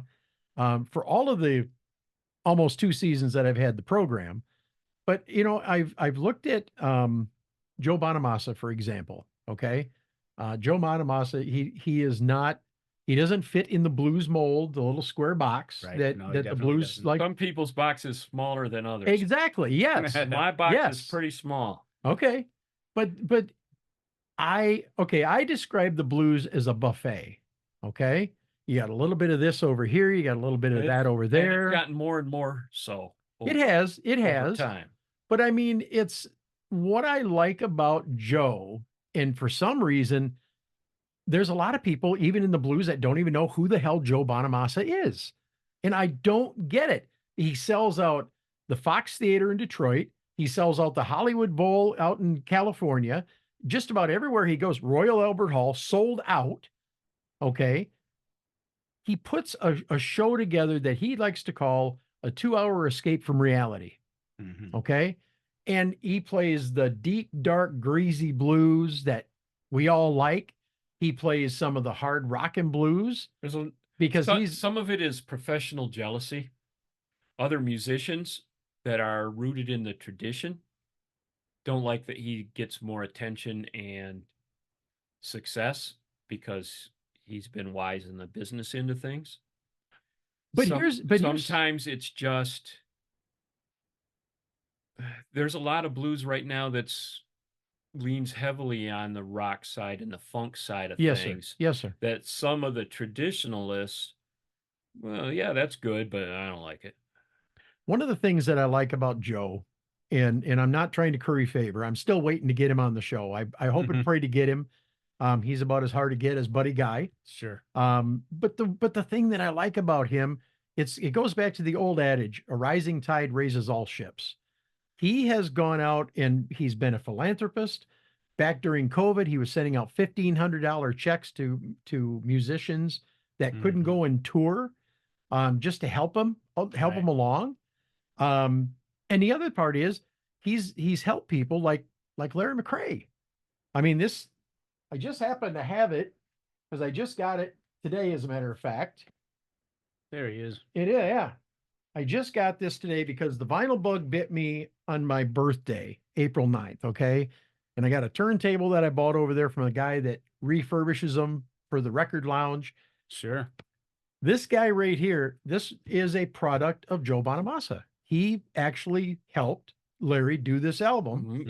Speaker 3: for all of the almost 2 seasons that I've had the program. But I've looked at Joe Bonamassa, for example. Okay, Joe Bonamassa, he doesn't fit in the blues mold, the little square box
Speaker 5: Right.
Speaker 3: that
Speaker 5: No, he
Speaker 3: the
Speaker 5: definitely
Speaker 3: blues
Speaker 5: doesn't.
Speaker 3: like.
Speaker 4: Some people's box is smaller than others.
Speaker 3: Exactly. Yes.
Speaker 4: My box
Speaker 3: Yes.
Speaker 4: is pretty small.
Speaker 3: Okay. But I describe the blues as a buffet. Okay. You got a little bit of this over here. You got a little bit of that over
Speaker 4: And
Speaker 3: there.
Speaker 4: it's gotten more and more so.
Speaker 3: It has
Speaker 4: over time.
Speaker 3: But I mean, it's what I like about Joe. And for some reason, there's a lot of people, even in the blues, that don't even know who the hell Joe Bonamassa is. And I don't get it. He sells out the Fox Theater in Detroit. He sells out the Hollywood Bowl out in California. Just about everywhere he goes, Royal Albert Hall, sold out. Okay. He puts a show together that he likes to call a 2-hour escape from reality.
Speaker 5: Mhm.
Speaker 3: Okay. And he plays the deep, dark, greasy blues that we all like. He plays some of the hard rock and blues because
Speaker 4: some of it is professional jealousy. Other musicians that are rooted in the tradition don't like that he gets more attention and success because he's been wise in the business end of things.
Speaker 3: But
Speaker 4: sometimes it's just there's a lot of blues right now that's leans heavily on the rock side and the funk side of things.
Speaker 3: Yes, sir.
Speaker 4: That some of the traditionalists, well, yeah, that's good, but I don't like it.
Speaker 3: One of the things that I like about Joe, and I'm not trying to curry favor, I'm still waiting to get him on the show. I hope and pray to get him. He's about as hard to get as Buddy Guy.
Speaker 5: Sure.
Speaker 3: But the thing that I like about him, it goes back to the old adage, a rising tide raises all ships. He has gone out and he's been a philanthropist, back during COVID, he was sending out $1,500 checks to musicians that couldn't go and tour, just to help them along. And the other part is he's helped people like Larry McCray. I mean, I just happen to have it because I just got it today, as a matter of fact.
Speaker 5: There he is.
Speaker 3: It is, yeah. I just got this today because the vinyl bug bit me on my birthday, April 9th, okay? And I got a turntable that I bought over there from a guy that refurbishes them for the record lounge.
Speaker 5: Sure.
Speaker 3: This guy right here, this is a product of Joe Bonamassa. He actually helped Larry do this album.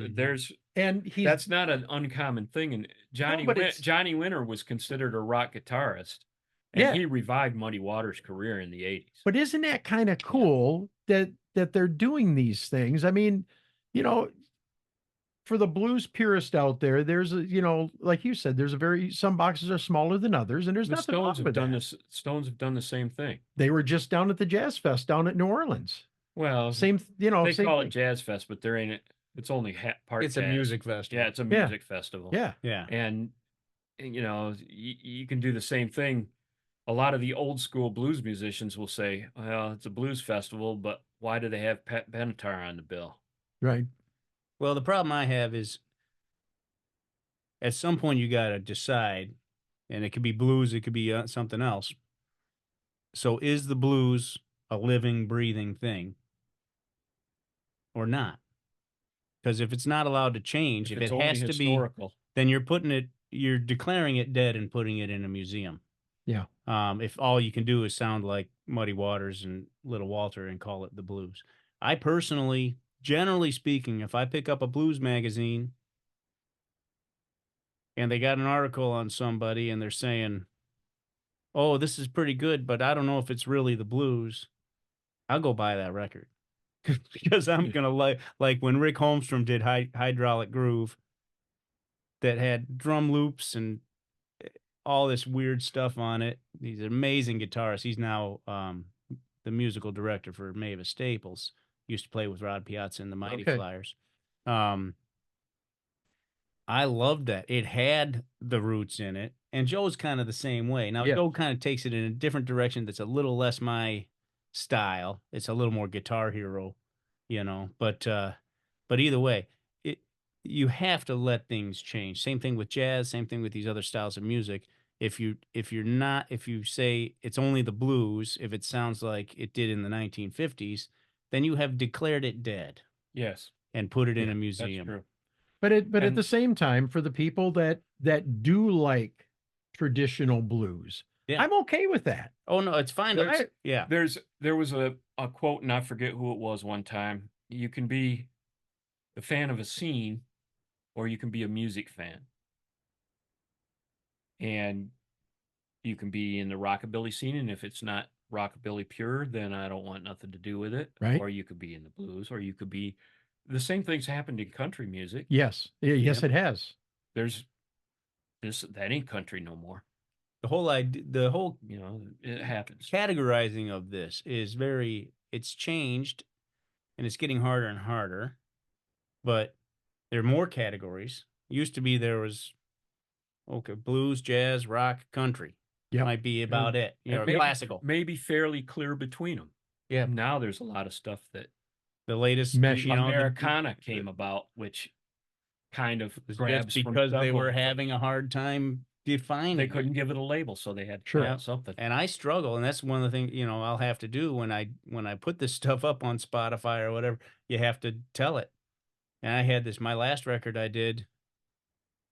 Speaker 4: That's not an uncommon thing. And Johnny Winter was considered a rock guitarist, and he revived Muddy Waters' career in the 80s.
Speaker 3: But isn't that kind of cool that they're doing these things? I mean, you know, for the blues purist out there, there's like you said, some boxes are smaller than others, and there's nothing wrong with that.
Speaker 4: Stones have done the same thing.
Speaker 3: They were just down at the Jazz Fest down at New Orleans.
Speaker 4: Well,
Speaker 3: they
Speaker 4: call it Jazz Fest, but there ain't. It's only part.
Speaker 5: It's
Speaker 4: jazz.
Speaker 5: a music festival.
Speaker 4: Yeah, it's a music festival.
Speaker 3: Yeah,
Speaker 5: yeah.
Speaker 4: And you can do the same thing. A lot of the old school blues musicians will say, "Well, it's a blues festival, but why do they have Pat Benatar on the bill?"
Speaker 3: Right.
Speaker 5: Well, the problem I have is, at some point you got to decide, and it could be blues, it could be something else. So, is the blues a living, breathing thing, or not? Because if it's not allowed to change, if it has to be, then you're declaring it dead and putting it in a museum.
Speaker 3: Yeah.
Speaker 5: If all you can do is sound like Muddy Waters and Little Walter and call it the blues. I personally, generally speaking, if I pick up a blues magazine and they got an article on somebody and they're saying, "Oh, this is pretty good, but I don't know if it's really the blues," I'll go buy that record. Because I'm going to like when Rick Holmstrom did Hydraulic Groove that had drum loops and all this weird stuff on it. He's an amazing guitarist. He's now the musical director for Mavis Staples. Used to play with Rod Piazza and the Mighty Flyers. I loved that. It had the Roots in it. And Joe's kind of the same way. Now, Joe kind of takes it in a different direction that's a little less my style. It's a little more Guitar Hero, But either way, you have to let things change. Same thing with jazz. Same thing with these other styles of music. If you say it's only the blues, if it sounds like it did in the 1950s, then you have declared it dead.
Speaker 4: Yes,
Speaker 5: and put it in a museum.
Speaker 4: That's true.
Speaker 3: But at the same time, for the people that do like traditional blues, I'm okay with that.
Speaker 5: Oh no, it's fine.
Speaker 4: There was a quote, and I forget who it was one time. You can be a fan of a scene, or you can be a music fan. And you can be in the rockabilly scene, and if it's not rockabilly pure, then I don't want nothing to do with it.
Speaker 3: Right.
Speaker 4: Or you could be in the blues, or you could be the same thing's happened in country music.
Speaker 3: Yes. Yes, it has.
Speaker 4: That ain't country no more.
Speaker 5: The whole
Speaker 4: it happens.
Speaker 5: Categorizing of this is it's changed, and it's getting harder and harder, but there are more categories. Used to be there was, blues, jazz, rock, country.
Speaker 3: Yeah.
Speaker 5: Might be about it. Classical.
Speaker 4: Maybe fairly clear between them.
Speaker 5: Yeah.
Speaker 4: Now there's a lot of stuff that
Speaker 5: the latest
Speaker 4: Americana came about, which kind of grabs
Speaker 5: because they were having a hard time defining.
Speaker 4: They couldn't give it a label, so they had to call it something.
Speaker 5: And I struggle, and that's one of the things I'll have to do when I put this stuff up on Spotify or whatever. You have to tell it. And I had my last record I did.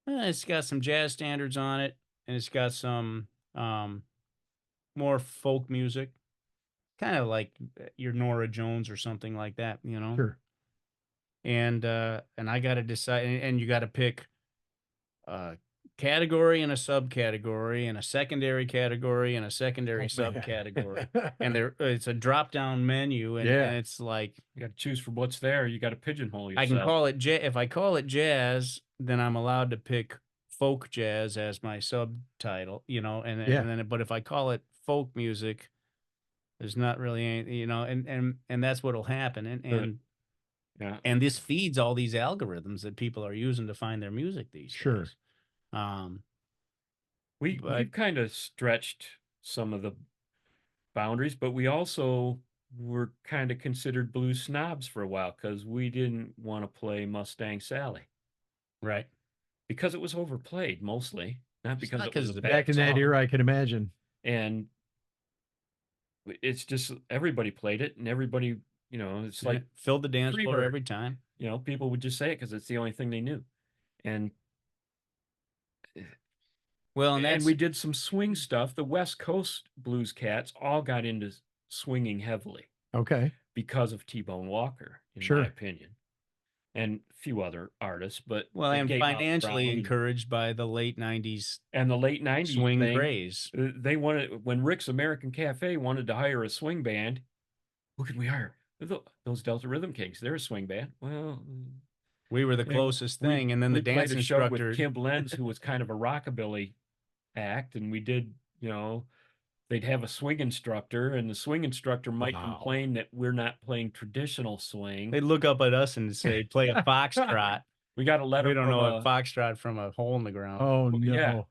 Speaker 5: It's got some jazz standards on it, and it's got some more folk music, kind of like your Nora Jones or something like that,
Speaker 3: Sure.
Speaker 5: And I got to decide, and you got to pick a category and a subcategory and a secondary category and a secondary subcategory. And it's a drop down menu, and it's like
Speaker 4: you got to choose from what's there. You got to pigeonhole yourself.
Speaker 5: I can call it if I call it jazz, then I'm allowed to pick folk jazz as my subtitle, and then but if I call it folk music, there's not really any, and that's what'll happen. And
Speaker 4: Yeah.
Speaker 5: And this feeds all these algorithms that people are using to find their music these
Speaker 3: Sure.
Speaker 5: days. But-
Speaker 4: We've kind of stretched some of the boundaries, but we also were kind of considered blues snobs for a while because we didn't want to play Mustang Sally
Speaker 5: Right.
Speaker 4: because it was overplayed mostly, not because
Speaker 5: not
Speaker 4: it was
Speaker 5: 'cause
Speaker 4: a
Speaker 5: of
Speaker 4: bad
Speaker 3: Back in that
Speaker 4: song.
Speaker 3: era, I can imagine.
Speaker 4: And it's just everybody played it, and everybody, it's like
Speaker 5: filled the dance floor
Speaker 4: Freebird.
Speaker 5: every time.
Speaker 4: People would just say it because it's the only thing they knew. And
Speaker 5: Well, and
Speaker 4: we did some swing stuff. The West Coast blues cats all got into swinging heavily
Speaker 3: Okay.
Speaker 4: because of T-Bone Walker, in
Speaker 3: Sure.
Speaker 4: my opinion, and a few other artists. But
Speaker 5: well,
Speaker 4: it
Speaker 5: and
Speaker 4: gave out
Speaker 5: financially
Speaker 4: Brown
Speaker 5: encouraged by the late '90s
Speaker 4: and the late '90s
Speaker 5: swing
Speaker 4: thing.
Speaker 5: craze.
Speaker 4: They wanted, when Rick's American Cafe wanted to hire a swing band, who could we hire? Those Delta Rhythm Kings. They're a swing band. Well,
Speaker 5: We were the closest thing, and then the
Speaker 4: we played
Speaker 5: dance
Speaker 4: a show
Speaker 5: instructor.
Speaker 4: with Kim Lenz, who was kind of a rockabilly act, and we did, they'd have a swing instructor, and the swing instructor might
Speaker 3: Wow.
Speaker 4: complain that we're not playing traditional swing.
Speaker 5: They'd look up at us and say, "Play a foxtrot."
Speaker 4: We got a letter.
Speaker 5: We don't
Speaker 4: from
Speaker 5: know a foxtrot from a hole in the ground.
Speaker 3: Oh no.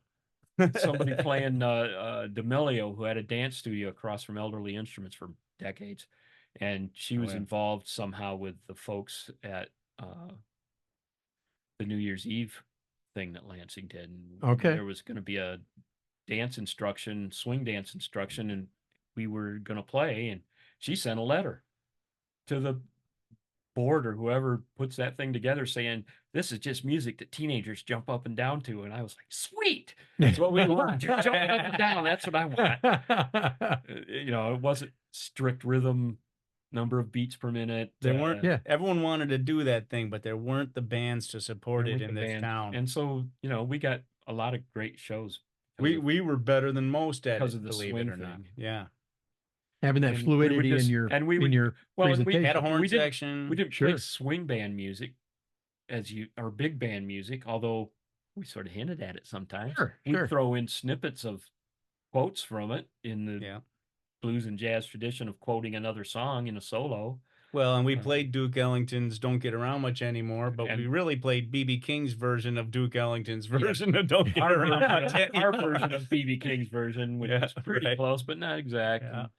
Speaker 4: yeah. Somebody playing D'Amelio, who had a dance studio across from Elderly Instruments for decades, and she was
Speaker 5: yeah.
Speaker 4: involved somehow with the folks at the New Year's Eve thing that Lansing did. And
Speaker 3: Okay.
Speaker 4: there was going to be a swing dance instruction, and we were going to play, and she sent a letter to the board or whoever puts that thing together saying, this is just music that teenagers jump up and down to. And I was like, sweet, that's what we want. You're jumping up and down. That's what I want. It wasn't strict rhythm, number of beats per minute.
Speaker 5: There weren't.
Speaker 3: Yeah.
Speaker 5: Everyone wanted to do that thing, but there weren't the bands to support
Speaker 4: there
Speaker 5: it
Speaker 4: weren't
Speaker 5: in
Speaker 4: the
Speaker 5: this
Speaker 4: band.
Speaker 5: town.
Speaker 4: And so, we got a lot of great shows.
Speaker 5: We were better than most at
Speaker 4: because
Speaker 5: it,
Speaker 4: of the
Speaker 5: believe
Speaker 4: swing
Speaker 5: it or not.
Speaker 4: thing.
Speaker 5: Yeah.
Speaker 3: Having that
Speaker 4: And we would
Speaker 3: fluidity
Speaker 4: just-
Speaker 3: in your
Speaker 4: and we would-
Speaker 3: your
Speaker 4: well, and we
Speaker 3: presentation.
Speaker 5: Had a horn
Speaker 4: We didn't-
Speaker 5: section.
Speaker 4: We didn't
Speaker 3: Sure.
Speaker 4: play swing band music or big band music, although we sort of hinted at it sometimes.
Speaker 3: Sure,
Speaker 4: We'd
Speaker 3: sure.
Speaker 4: throw in snippets of quotes from it in the
Speaker 5: Yeah.
Speaker 4: blues and jazz tradition of quoting another song in a solo.
Speaker 5: Well, and we played Duke Ellington's "Don't Get Around Much Anymore," but we
Speaker 4: And-
Speaker 5: really played B.B. King's version of Duke Ellington's version of "Don't Get
Speaker 4: Our
Speaker 5: Around Much
Speaker 4: version, our
Speaker 5: Anymore."
Speaker 4: version of B.B. King's version, which
Speaker 5: Yeah,
Speaker 4: is pretty
Speaker 5: right.
Speaker 4: close, but not exact.
Speaker 5: Yeah.
Speaker 4: And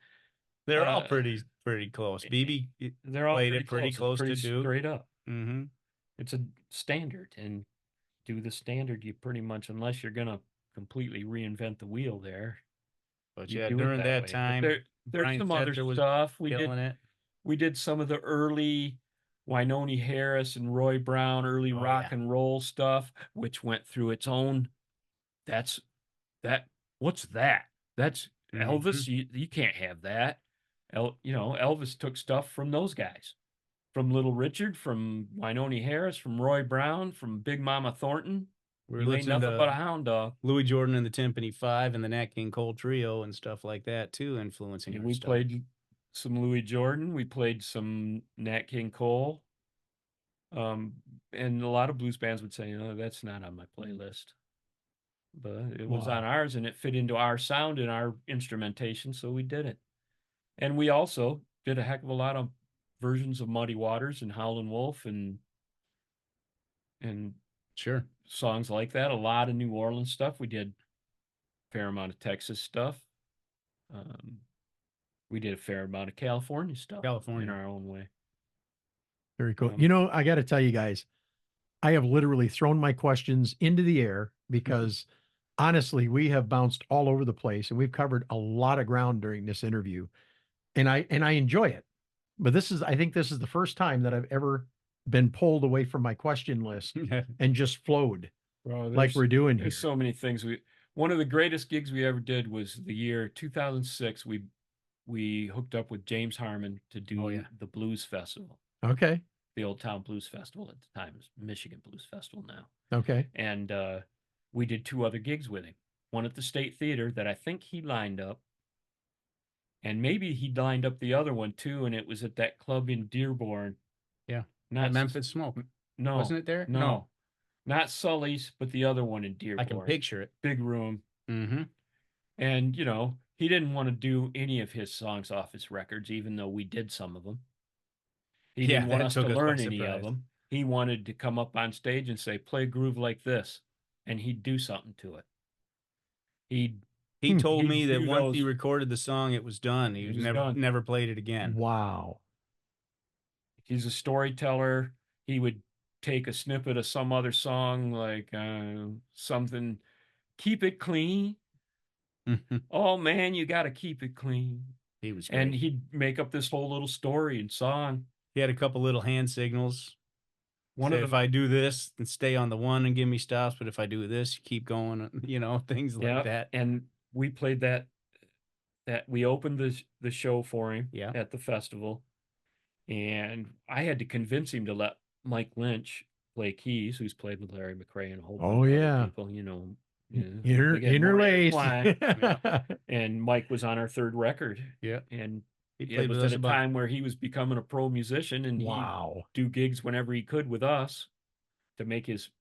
Speaker 5: They're all
Speaker 4: Uh,
Speaker 5: pretty close. B.B.
Speaker 4: they're all
Speaker 5: played it pretty
Speaker 4: It's
Speaker 5: close to
Speaker 4: pretty
Speaker 5: Duke.
Speaker 4: straight up.
Speaker 5: Mm-hmm.
Speaker 4: It's a standard, and do the standard, you pretty much, unless you're gonna completely reinvent the wheel there.
Speaker 5: But
Speaker 4: you
Speaker 5: yeah,
Speaker 4: do it
Speaker 5: during that
Speaker 4: way. But
Speaker 5: time,
Speaker 4: there's
Speaker 5: Brian
Speaker 4: some other
Speaker 5: Setzer was
Speaker 4: stuff
Speaker 5: killing it.
Speaker 4: We did some of the early Wynonie Harris and Roy Brown early
Speaker 5: Oh,
Speaker 4: rock
Speaker 5: yeah.
Speaker 4: and roll stuff, which went through its own. What's that? That's Elvis. You can't have that. Elvis took stuff from those guys, from Little Richard, from Wynonie Harris, from Roy Brown, from Big Mama Thornton.
Speaker 5: We're
Speaker 4: You ain't
Speaker 5: listening
Speaker 4: nothing
Speaker 5: to
Speaker 4: but a hound dog.
Speaker 5: Louis Jordan and the Timpani Five and the Nat King Cole Trio and stuff like that too, influencing.
Speaker 4: And
Speaker 5: our
Speaker 4: we
Speaker 5: stuff.
Speaker 4: played some Louis Jordan. We played some Nat King Cole. And a lot of blues bands would say, that's not on my playlist. But it was
Speaker 3: Wow.
Speaker 4: on ours, and it fit into our sound and our instrumentation, so we did it. And we also did a heck of a lot of versions of Muddy Waters and Howlin' Wolf and
Speaker 5: Sure.
Speaker 4: songs like that. A lot of New Orleans stuff. We did a fair amount of Texas stuff. We did a fair amount of California stuff.
Speaker 5: California.
Speaker 4: In our own way.
Speaker 3: Very cool.
Speaker 4: Um,
Speaker 3: I got to tell you guys, I have literally thrown my questions into the air because honestly, we have bounced all over the place and we've covered a lot of ground during this interview, and I enjoy it. But I think this is the first time that I've ever been pulled away from my question list and just flowed
Speaker 4: Bro,
Speaker 3: like we're doing here.
Speaker 4: There's so many things. One of the greatest gigs we ever did was the year 2006. We hooked up with James Harmon to do the Blues Festival,
Speaker 3: Okay.
Speaker 4: the Old Town Blues Festival at the time. It was Michigan Blues Festival now.
Speaker 3: Okay.
Speaker 4: And we did 2 other gigs with him. One at the State Theater that I think he lined up, and maybe he lined up the other one too. And it was at that club in Dearborn.
Speaker 5: Yeah.
Speaker 4: Not
Speaker 5: Memphis Smoke.
Speaker 4: No,
Speaker 5: Wasn't it there?
Speaker 4: No, not Sully's, but the other one in Dearborn.
Speaker 5: I can picture it.
Speaker 4: Big room.
Speaker 5: Mm-hmm.
Speaker 4: And, he didn't want to do any of his songs off his records, even though we did some of them. He
Speaker 5: Yeah,
Speaker 4: didn't want
Speaker 5: that
Speaker 4: us to
Speaker 5: took us by
Speaker 4: learn any
Speaker 5: surprise.
Speaker 4: of them. He wanted to come up on stage and say, play a groove like this. And he'd do something to it. He'd
Speaker 5: He told
Speaker 4: he'd
Speaker 5: me that
Speaker 4: do
Speaker 5: once he
Speaker 4: those-
Speaker 5: recorded the song, it was done. He
Speaker 4: It
Speaker 5: was
Speaker 4: was
Speaker 5: never
Speaker 4: done.
Speaker 5: never played it again.
Speaker 3: Wow.
Speaker 4: He's a storyteller. He would take a snippet of some other song, like something, keep it clean. Oh man, you got to keep it clean.
Speaker 5: He was great.
Speaker 4: And he'd make up this whole little story and song.
Speaker 5: He had a couple little hand signals.
Speaker 4: One
Speaker 5: Say,
Speaker 4: of
Speaker 5: if
Speaker 4: the
Speaker 5: I do this, then stay on the one and give me stops. But if I do this, you keep going. You know, things like that.
Speaker 4: And we played that. We opened the show for him
Speaker 5: Yeah.
Speaker 4: at the festival, and I had to convince him to let Mike Lynch play keys, who's played with Larry McRae and a whole bunch of other people. You know, they get more
Speaker 3: Interlaced.
Speaker 4: intertwined. And Mike was on our third record.
Speaker 5: Yeah.
Speaker 4: And
Speaker 5: He
Speaker 4: it
Speaker 5: played
Speaker 4: was
Speaker 5: with us
Speaker 4: at a
Speaker 5: about
Speaker 4: time where he was becoming a pro musician, and
Speaker 3: Wow.
Speaker 4: he'd do gigs whenever he could with us to make his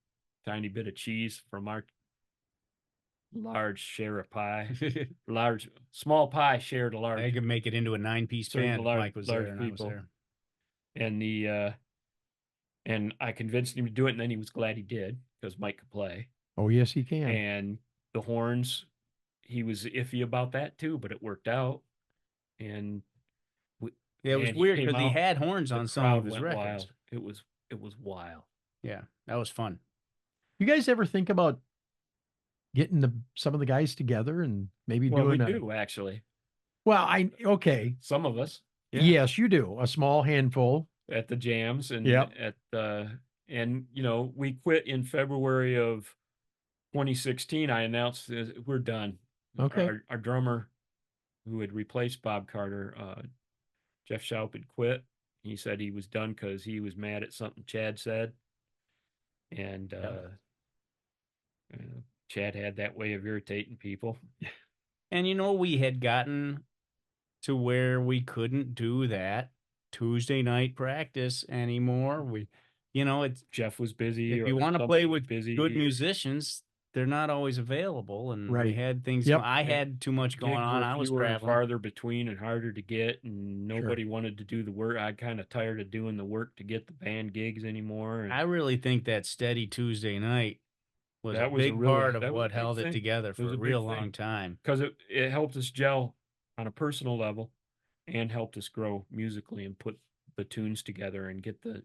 Speaker 4: tiny bit of cheese from our large share of pie. Small pie shared a large.
Speaker 5: I could make it into a 9-piece
Speaker 4: Served
Speaker 5: band.
Speaker 4: a large-
Speaker 5: Mike was
Speaker 4: large
Speaker 5: there and I was
Speaker 4: people.
Speaker 5: there.
Speaker 4: And and I convinced him to do it, and then he was glad he did because Mike could play.
Speaker 3: Oh, yes, he can.
Speaker 4: And the horns, he was iffy about that too, but it worked out. And
Speaker 5: Yeah, it was
Speaker 4: and he
Speaker 5: weird
Speaker 4: came
Speaker 5: because he
Speaker 4: out,
Speaker 5: had horns
Speaker 4: the
Speaker 5: on some
Speaker 4: crowd
Speaker 5: of his
Speaker 4: went
Speaker 5: records.
Speaker 4: wild. It was wild.
Speaker 5: Yeah, that was fun.
Speaker 3: You guys ever think about getting some of the guys together and maybe
Speaker 4: Well,
Speaker 3: doing
Speaker 4: we do actually.
Speaker 3: Well, okay.
Speaker 4: Some of us. Yeah.
Speaker 3: Yes, you do. A small handful.
Speaker 4: At the jams and
Speaker 3: Yep.
Speaker 4: and you know, we quit in February of 2016. I announced we're done.
Speaker 3: Okay.
Speaker 4: Our drummer who had replaced Bob Carter, Jeff Schaup, had quit. He said he was done because he was mad at something Chad said. And Chad had that way of irritating people.
Speaker 5: And you know, we had gotten to where we couldn't do that Tuesday night practice anymore. It's
Speaker 4: Jeff was busy.
Speaker 5: if
Speaker 4: or
Speaker 5: you want to
Speaker 4: something
Speaker 5: play
Speaker 4: was
Speaker 5: with
Speaker 4: busy.
Speaker 5: good musicians, they're not always available. And we
Speaker 3: Right.
Speaker 5: had things.
Speaker 3: Yep.
Speaker 5: I had too much going
Speaker 4: Gigs
Speaker 5: on.
Speaker 4: were
Speaker 5: I was
Speaker 4: fewer and
Speaker 5: traveling.
Speaker 4: farther between and harder to get, and nobody wanted to do the work. I kind of tired of doing the work to get the band gigs anymore. And
Speaker 5: I really think that steady Tuesday night was
Speaker 4: That
Speaker 5: a
Speaker 4: was a
Speaker 5: big
Speaker 4: really-
Speaker 5: part
Speaker 4: that
Speaker 5: of
Speaker 4: was a
Speaker 5: what
Speaker 4: big
Speaker 5: held it
Speaker 4: thing.
Speaker 5: together
Speaker 4: It
Speaker 5: for
Speaker 4: was
Speaker 5: a
Speaker 4: a big
Speaker 5: real
Speaker 4: thing.
Speaker 5: long time.
Speaker 4: because it helped us gel on a personal level and helped us grow musically and put the tunes together and get the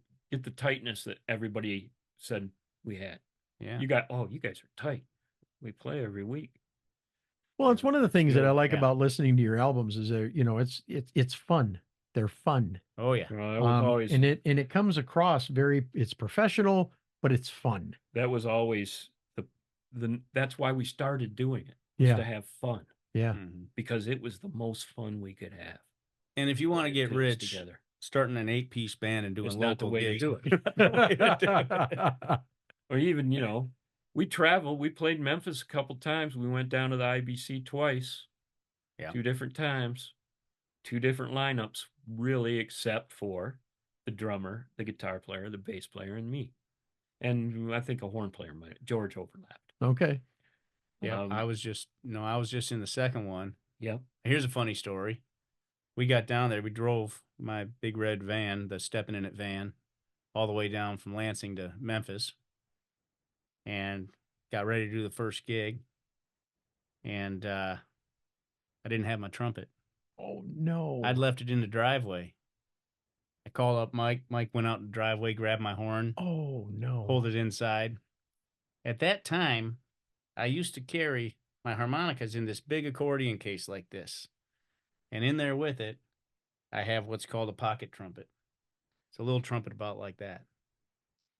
Speaker 4: tightness that everybody said we had.
Speaker 5: Yeah.
Speaker 4: You guys are tight. We play every week.
Speaker 3: Well, it's one of the things that I like
Speaker 5: Yeah.
Speaker 3: about listening to your albums is it's fun. They're fun.
Speaker 5: Oh yeah.
Speaker 4: That was always
Speaker 3: and it comes across it's professional, but it's fun.
Speaker 4: that was always the that's why we started doing it. Was
Speaker 3: Yeah.
Speaker 4: to have fun.
Speaker 3: Yeah.
Speaker 5: Mhm.
Speaker 4: Because it was the most fun we could have.
Speaker 5: And if you want to
Speaker 4: putting
Speaker 5: get
Speaker 4: tunes
Speaker 5: rich,
Speaker 4: together.
Speaker 5: starting an 8-piece band and doing
Speaker 4: It's not the
Speaker 5: local
Speaker 4: way to
Speaker 5: gigs.
Speaker 4: do it. Or even, we traveled. We played Memphis a couple times. We went down to the IBC twice.
Speaker 5: Yeah.
Speaker 4: 2 different times. 2 different lineups, really, except for the drummer, the guitar player, the bass player, and me. And I think a horn player George overlapped.
Speaker 3: Okay.
Speaker 5: Yeah, I was just in the second one.
Speaker 4: Yep.
Speaker 5: Here's a funny story. We got down there. We drove my big red van, the stepping in it van, all the way down from Lansing to Memphis, and got ready to do the first gig. And I didn't have my trumpet.
Speaker 3: Oh no.
Speaker 5: I'd left it in the driveway. I called up Mike. Mike went out in the driveway, grabbed my horn,
Speaker 3: Oh no.
Speaker 5: pulled it inside. At that time, I used to carry my harmonicas in this big accordion case like this. And in there with it, I have what's called a pocket trumpet. It's a little trumpet about like that.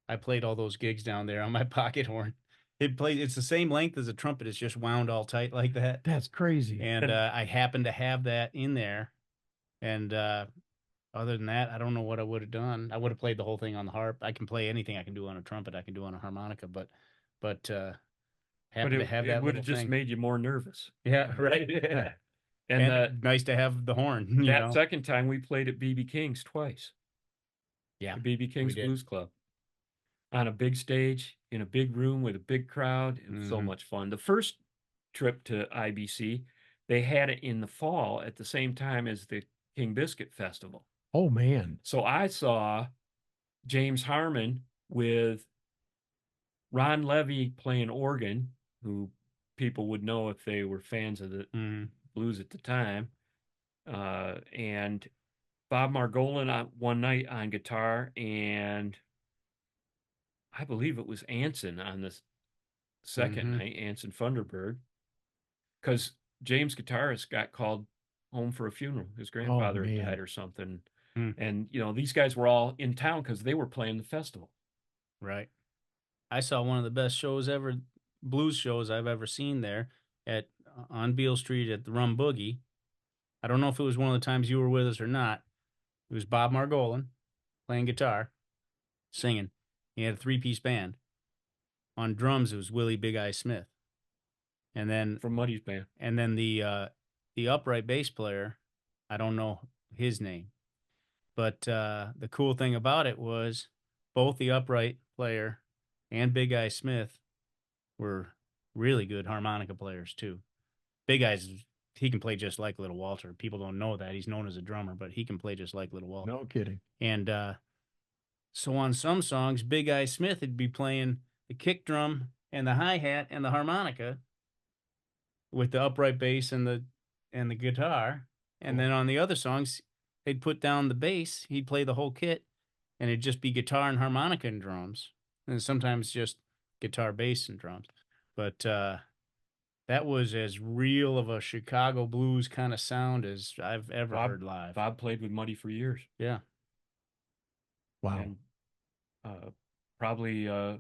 Speaker 5: I played all those gigs down there on my pocket horn. It's the same length as a trumpet. It's just wound all tight like that.
Speaker 3: That's crazy.
Speaker 5: And I happened to have that in there. And other than that, I don't know what I would have done. I would have played the whole thing on the harp. I can play anything I can do on a trumpet. I can do on a harmonica, but happened to have that
Speaker 4: it would
Speaker 5: little
Speaker 4: have just
Speaker 5: thing.
Speaker 4: made you more nervous.
Speaker 5: Yeah, right. Yeah.
Speaker 4: And
Speaker 5: nice to have the horn.
Speaker 4: that second time we played at BB King's twice.
Speaker 5: Yeah,
Speaker 4: The BB King's
Speaker 5: did.
Speaker 4: Blues Club. On a big stage, in a big room with a big crowd. It was so
Speaker 5: Mhm.
Speaker 4: much fun. The first trip to IBC, they had it in the fall at the same time as the King Biscuit Festival.
Speaker 3: Oh man.
Speaker 4: So I saw James Harmon with Ron Levy playing organ, who people would know if they were fans of the blues at the time, and Bob Margolin on one night on guitar, and I believe it was Anson on the second night, Anson Thunderbird, because James' guitarist got called home for a funeral. His grandfather had died or something. And, you know, these guys were all in town because they were playing the festival.
Speaker 5: Right. I saw one of the best shows ever, blues shows I've ever seen there at on Beale Street at the Rum Boogie. I don't know if it was one of the times you were with us or not. It was Bob Margolin playing guitar, singing. He had a 3-piece band. On drums, it was Willie Big Eye Smith. And then
Speaker 4: From Muddy's band.
Speaker 5: And then the upright bass player, I don't know his name, but the cool thing about it was both the upright player and Big Eye Smith were really good harmonica players too. Big Eye's, he can play just like Little Walter. People don't know that. He's known as a drummer, but he can play just like Little Walter.
Speaker 3: No kidding.
Speaker 5: And so on some songs, Big Eye Smith would be playing the kick drum and the hi-hat and the harmonica with the upright bass and the guitar. And then on the other songs, they'd put down the bass, he'd play the whole kit, and it'd just be guitar and harmonica and drums. And sometimes just guitar, bass, and drums. But that was as real of a Chicago blues kind of sound as I've ever heard live.
Speaker 4: Bob played with Muddy for years.
Speaker 5: Yeah.
Speaker 3: Wow.
Speaker 4: And probably, I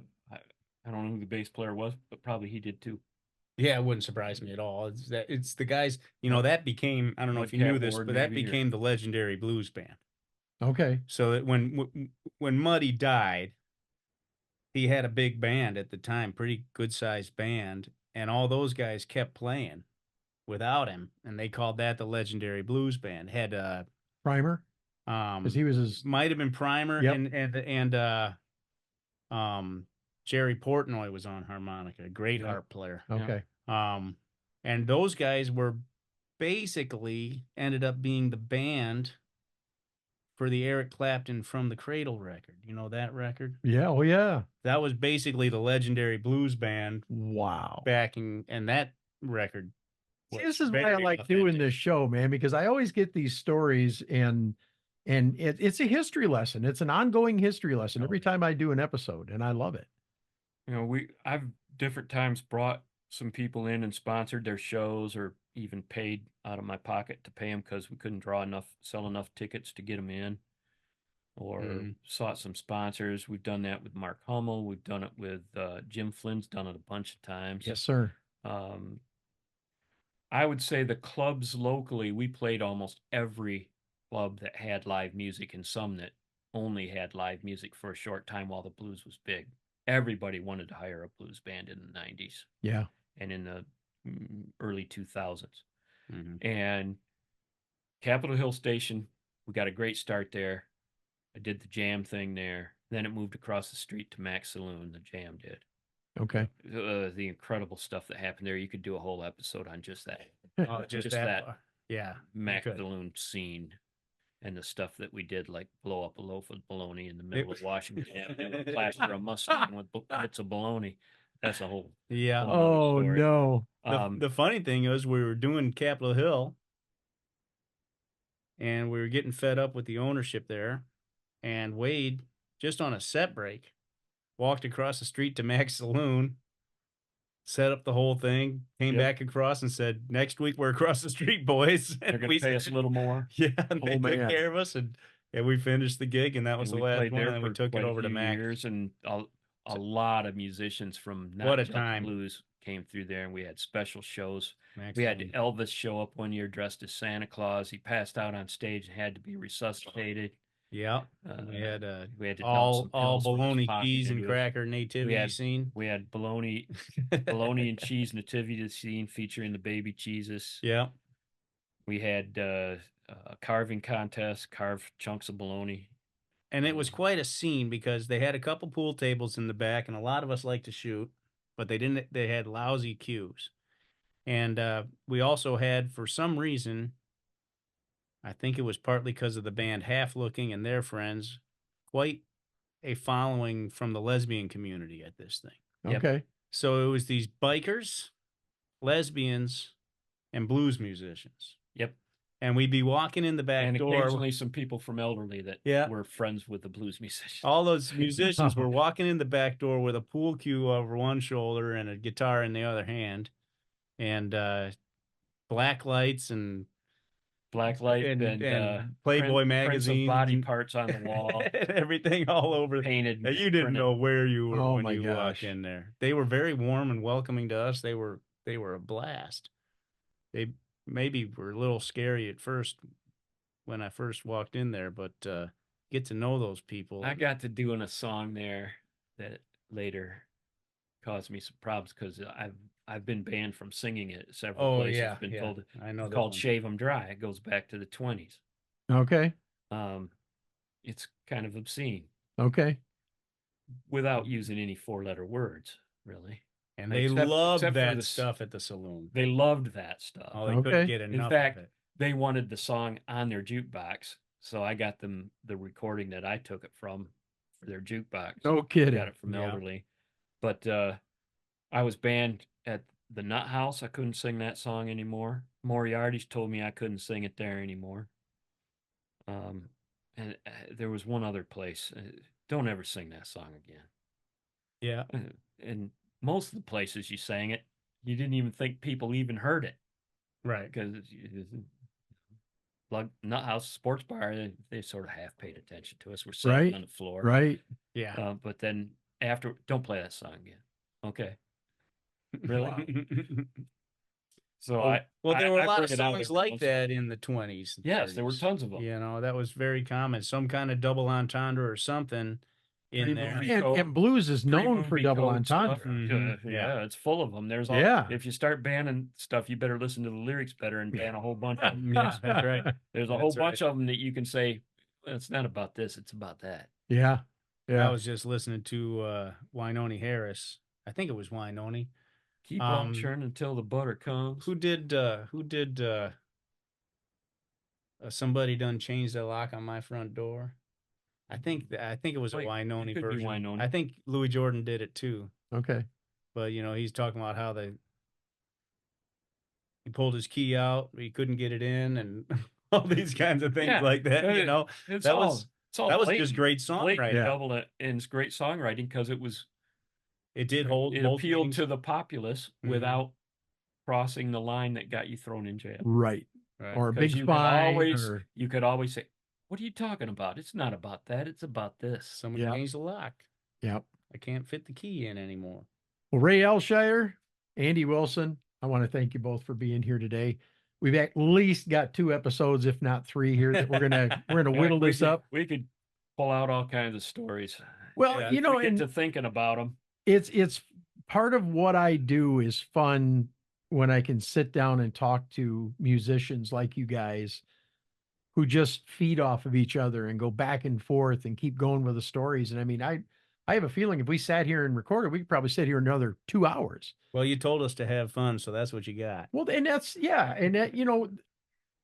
Speaker 4: don't know who the bass player was, but probably he did too.
Speaker 5: Yeah, it wouldn't surprise me at all. It's the guys, you know, that became, I don't know if you knew this, but that became the legendary blues band.
Speaker 3: Okay.
Speaker 5: So that when Muddy died, he had a big band at the time, pretty good sized band, and all those guys kept playing without him, and they called that the legendary blues band. Had
Speaker 3: Primer, because he was his
Speaker 5: might have been Primer,
Speaker 3: Yep.
Speaker 5: and Jerry Portnoy was on harmonica, great harp player.
Speaker 3: Okay.
Speaker 5: And those guys were basically ended up being the band for the Eric Clapton From the Cradle record. You know that record?
Speaker 3: Yeah. Oh yeah.
Speaker 5: That was basically the legendary blues band
Speaker 3: Wow.
Speaker 5: backing, and that record.
Speaker 3: See, this is why I like doing this show, man, because I always get these stories and it's a history lesson. It's an ongoing history lesson every time I do an episode, and I love it.
Speaker 4: You know, I've different times brought some people in and sponsored their shows, or even paid out of my pocket to pay them because we couldn't sell enough tickets to get them in, or sought some sponsors. We've done that with Mark Hummel. We've done it with Jim Flynn's done it a bunch of times.
Speaker 3: Yes, sir.
Speaker 4: I would say the clubs locally, we played almost every club that had live music, and some that only had live music for a short time while the blues was big. Everybody wanted to hire a blues band in the 90s.
Speaker 3: Yeah.
Speaker 4: And in the early 2000s. And Capitol Hill Station, we got a great start there. I did the jam thing there. Then it moved across the street to Max Saloon, the jam did.
Speaker 3: Okay.
Speaker 4: The incredible stuff that happened there. You could do a whole episode on just that.
Speaker 5: Just that. Yeah.
Speaker 4: Max Saloon scene. And the stuff that we did, like blow up a loaf of bologna in the middle of Washington Avenue, plaster a Mustang with bits of bologna. That's a whole
Speaker 3: Oh
Speaker 4: story.
Speaker 3: no.
Speaker 5: The funny thing is, we were doing Capitol Hill, and we were getting fed up with the ownership there. And Wade, just on a set break, walked across the street to Max Saloon, set up the whole thing, came back across and said, "Next week we're across the street, boys."
Speaker 4: They're going to pay us a little more.
Speaker 5: Yeah, and they took care of us, and we finished the gig, and that was the last one. And we took it over to Max.
Speaker 4: Years, and a lot of musicians from not just the blues came through there, and we had special shows. We had Elvis show up one year dressed as Santa Claus. He passed out on stage and had to be resuscitated.
Speaker 5: Yeah, we had
Speaker 4: to
Speaker 5: all bologna, cheese, and cracker nativity scene.
Speaker 4: We had bologna and cheese nativity scene featuring the baby Jesus.
Speaker 5: Yeah,
Speaker 4: we had a carving contest, carved chunks of bologna,
Speaker 5: and it was quite a scene because they had a couple pool tables in the back, and a lot of us like to shoot, but they didn't. They had lousy cues, and we also had, for some reason, I think it was partly because of the band Half Looking and their friends, quite a following from the lesbian community at this thing.
Speaker 4: Yep.
Speaker 3: Okay.
Speaker 5: So it was these bikers, lesbians, and blues musicians.
Speaker 4: Yep.
Speaker 5: And we'd be walking in the back
Speaker 4: And
Speaker 5: door.
Speaker 4: occasionally some people from Elderly that
Speaker 5: Yeah.
Speaker 4: were friends with the blues musicians.
Speaker 5: All those musicians were walking in the back door with a pool cue over one shoulder and a guitar in the other hand, and black lights and
Speaker 4: Blacklight
Speaker 5: and Playboy
Speaker 4: prints
Speaker 5: magazine,
Speaker 4: of body parts on the wall,
Speaker 5: and everything all over.
Speaker 4: painted.
Speaker 5: And you didn't
Speaker 4: printed.
Speaker 5: know where you were
Speaker 3: Oh
Speaker 5: when
Speaker 3: my
Speaker 5: you
Speaker 3: gosh.
Speaker 5: walked in there. They were very warm and welcoming to us. They were a blast. They maybe were a little scary at first when I first walked in there, but get to know those people.
Speaker 4: I got to doing a song there that later caused me some problems because I've been banned from singing it at several places. Been told
Speaker 5: I know
Speaker 4: it's
Speaker 5: that
Speaker 4: called
Speaker 5: one.
Speaker 4: "Shave 'Em Dry." It goes back to the 20s.
Speaker 3: Okay.
Speaker 4: It's kind of obscene
Speaker 3: Okay.
Speaker 4: without using any 4-letter words, really.
Speaker 5: And they
Speaker 4: Except-
Speaker 5: loved
Speaker 4: except for
Speaker 5: that
Speaker 4: the
Speaker 5: stuff at the saloon.
Speaker 4: They loved that stuff.
Speaker 5: Oh, they
Speaker 3: Okay.
Speaker 5: couldn't get
Speaker 4: In
Speaker 5: enough
Speaker 4: fact,
Speaker 5: of it.
Speaker 4: they wanted the song on their jukebox, so I got them the recording that I took it from for their jukebox.
Speaker 3: No kidding.
Speaker 4: Got it from
Speaker 5: Yeah.
Speaker 4: Elderly, but I was banned at the Nut House. I couldn't sing that song anymore. Moriarty's told me I couldn't sing it there anymore. And there was one other place. Don't ever sing that song again.
Speaker 5: Yeah.
Speaker 4: And most of the places you sang it, you didn't even think people even heard it
Speaker 5: Right.
Speaker 4: because like Nut House Sports Bar, they sort of half paid attention to us. We're sitting
Speaker 3: Right.
Speaker 4: on the floor,
Speaker 3: Right.
Speaker 5: Yeah.
Speaker 4: But then after, don't play that song again. Okay. Really? So
Speaker 5: Well, there were a lot
Speaker 4: bring
Speaker 5: of
Speaker 4: it out
Speaker 5: songs
Speaker 4: every
Speaker 5: like
Speaker 4: once in a
Speaker 5: that in the 20s. and
Speaker 4: Yes, there were
Speaker 5: 30s.
Speaker 4: tons of them.
Speaker 5: You know, that was very common. Some kind of double entendre or something in
Speaker 4: Pretty
Speaker 5: there.
Speaker 4: movie.
Speaker 3: And blues is known for
Speaker 4: Pre-movie
Speaker 3: double
Speaker 4: code stuff.
Speaker 3: entendre.
Speaker 5: Mhm.
Speaker 4: Yeah, it's full of them. There's all,
Speaker 3: Yeah.
Speaker 4: if you start banning stuff, you better listen to the lyrics better and ban a whole bunch of them.
Speaker 5: Yeah, that's right.
Speaker 4: There's a whole bunch of them that you can say, well, it's not about this, it's about that.
Speaker 3: Yeah.
Speaker 5: I
Speaker 3: Yeah.
Speaker 5: was just listening to Wynoni Harris. I think it was Wynoni.
Speaker 4: Keep on churning until the butter comes.
Speaker 5: Who did Somebody Done Changed the Lock on My Front Door? I think it was
Speaker 4: Wait,
Speaker 5: a Wynoni
Speaker 4: it could be
Speaker 5: version.
Speaker 4: Wynoni.
Speaker 5: I think Louis Jordan did it too.
Speaker 3: Okay.
Speaker 5: But you know, he's talking about how he pulled his key out, he couldn't get it in, and all these kinds of things
Speaker 4: Yeah,
Speaker 5: like that. You know,
Speaker 4: It's
Speaker 5: that
Speaker 4: all,
Speaker 5: was
Speaker 4: it's all
Speaker 5: that was
Speaker 4: blatant-
Speaker 5: just great
Speaker 4: blatant
Speaker 5: songwriting.
Speaker 3: Yeah.
Speaker 4: double and it's great songwriting because
Speaker 5: It did hold.
Speaker 4: it
Speaker 5: both
Speaker 4: appealed
Speaker 5: meanings.
Speaker 4: to the populace
Speaker 5: Mhm.
Speaker 4: without crossing the line that got you thrown in jail.
Speaker 3: Right.
Speaker 5: Right.
Speaker 3: Or a
Speaker 4: 'Cause
Speaker 3: big
Speaker 4: you could
Speaker 3: fine.
Speaker 4: always
Speaker 3: Or,
Speaker 4: you could always say, "What are you talking about? It's not about that. It's about this."
Speaker 5: Someone
Speaker 3: Yeah.
Speaker 5: changed the lock.
Speaker 3: yep.
Speaker 5: I can't fit the key in anymore.
Speaker 3: Well, Ray Aleshire, Andy Wilson, I want to thank you both for being here today. We've at least got 2 episodes, if not 3 here that we're gonna whittle
Speaker 4: We
Speaker 3: this
Speaker 4: could-
Speaker 3: up.
Speaker 4: We could pull out all kinds of stories.
Speaker 3: Well,
Speaker 5: Yeah,
Speaker 3: you know,
Speaker 4: We get
Speaker 3: and
Speaker 4: to thinking about them.
Speaker 3: it's part of what I do is fun when I can sit down and talk to musicians like you guys who just feed off of each other and go back and forth and keep going with the stories. And I mean, I have a feeling if we sat here and recorded, we could probably sit here another 2 hours.
Speaker 5: Well, you told us to have fun, so that's what you got.
Speaker 3: Well, and that's, yeah. And that, you know,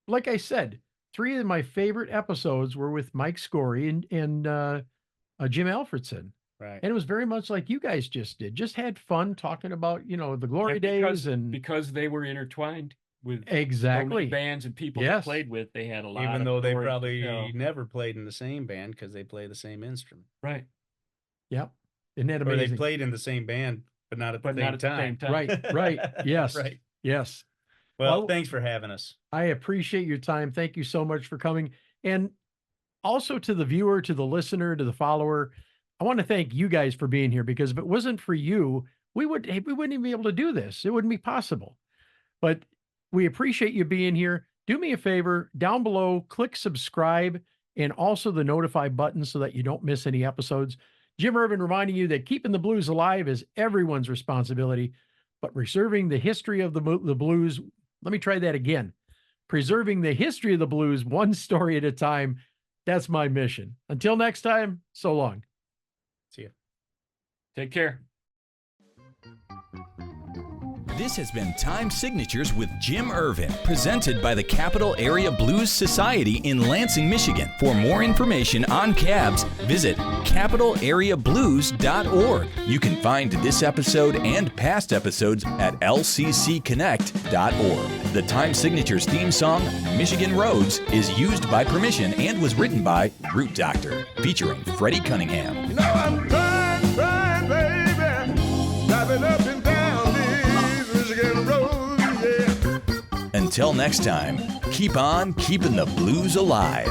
Speaker 3: like I said, 3 of my favorite episodes were with Mike Scory and Jim Alfredson.
Speaker 5: Right.
Speaker 3: And it was very much like you guys just did, just had fun talking about, you know, the glory days and
Speaker 4: because they were intertwined with so many
Speaker 3: exactly.
Speaker 4: bands and people
Speaker 3: Yes.
Speaker 4: they played with, they had a lot
Speaker 5: Even
Speaker 4: of
Speaker 5: though they
Speaker 4: stories to
Speaker 5: probably
Speaker 4: tell.
Speaker 5: never played in the same band because they play the same instrument.
Speaker 4: Right.
Speaker 3: Yep. Isn't that
Speaker 5: Or they
Speaker 3: amazing?
Speaker 5: played in the same band, but not at the
Speaker 4: But
Speaker 5: same
Speaker 4: not at the
Speaker 5: time.
Speaker 4: same time.
Speaker 3: Right, right. Yes.
Speaker 5: Right.
Speaker 3: Yes.
Speaker 5: Well,
Speaker 3: Well-
Speaker 5: thanks for having us.
Speaker 3: I appreciate your time. Thank you so much for coming. And also to the viewer, to the listener, to the follower, I want to thank you guys for being here because if it wasn't for you, we wouldn't even be able to do this. It wouldn't be possible. But we appreciate you being here. Do me a favor, down below, click subscribe and also the notify button so that you don't miss any episodes. Jim Ervin reminding you that keeping the blues alive is everyone's responsibility, but preserving the history of the blues, let me try that again. Preserving the history of the blues one story at a time, that's my mission. Until next time, so long.
Speaker 5: See you.
Speaker 4: Take care.
Speaker 1: This has been Time Signatures with Jim Ervin, presented by the Capital Area Blues Society in Lansing, Michigan. For more information on cabs, visit capitalareablues.org. You can find this episode and past episodes at lccconnect.org. The Time Signatures theme song, Michigan Roads, is used by permission and was written by Root Doctor, featuring Freddie Cunningham.
Speaker 2: You know I'm trying, baby, driving up and down these Michigan roads, yeah.
Speaker 1: Until next time, keep on keeping the blues alive.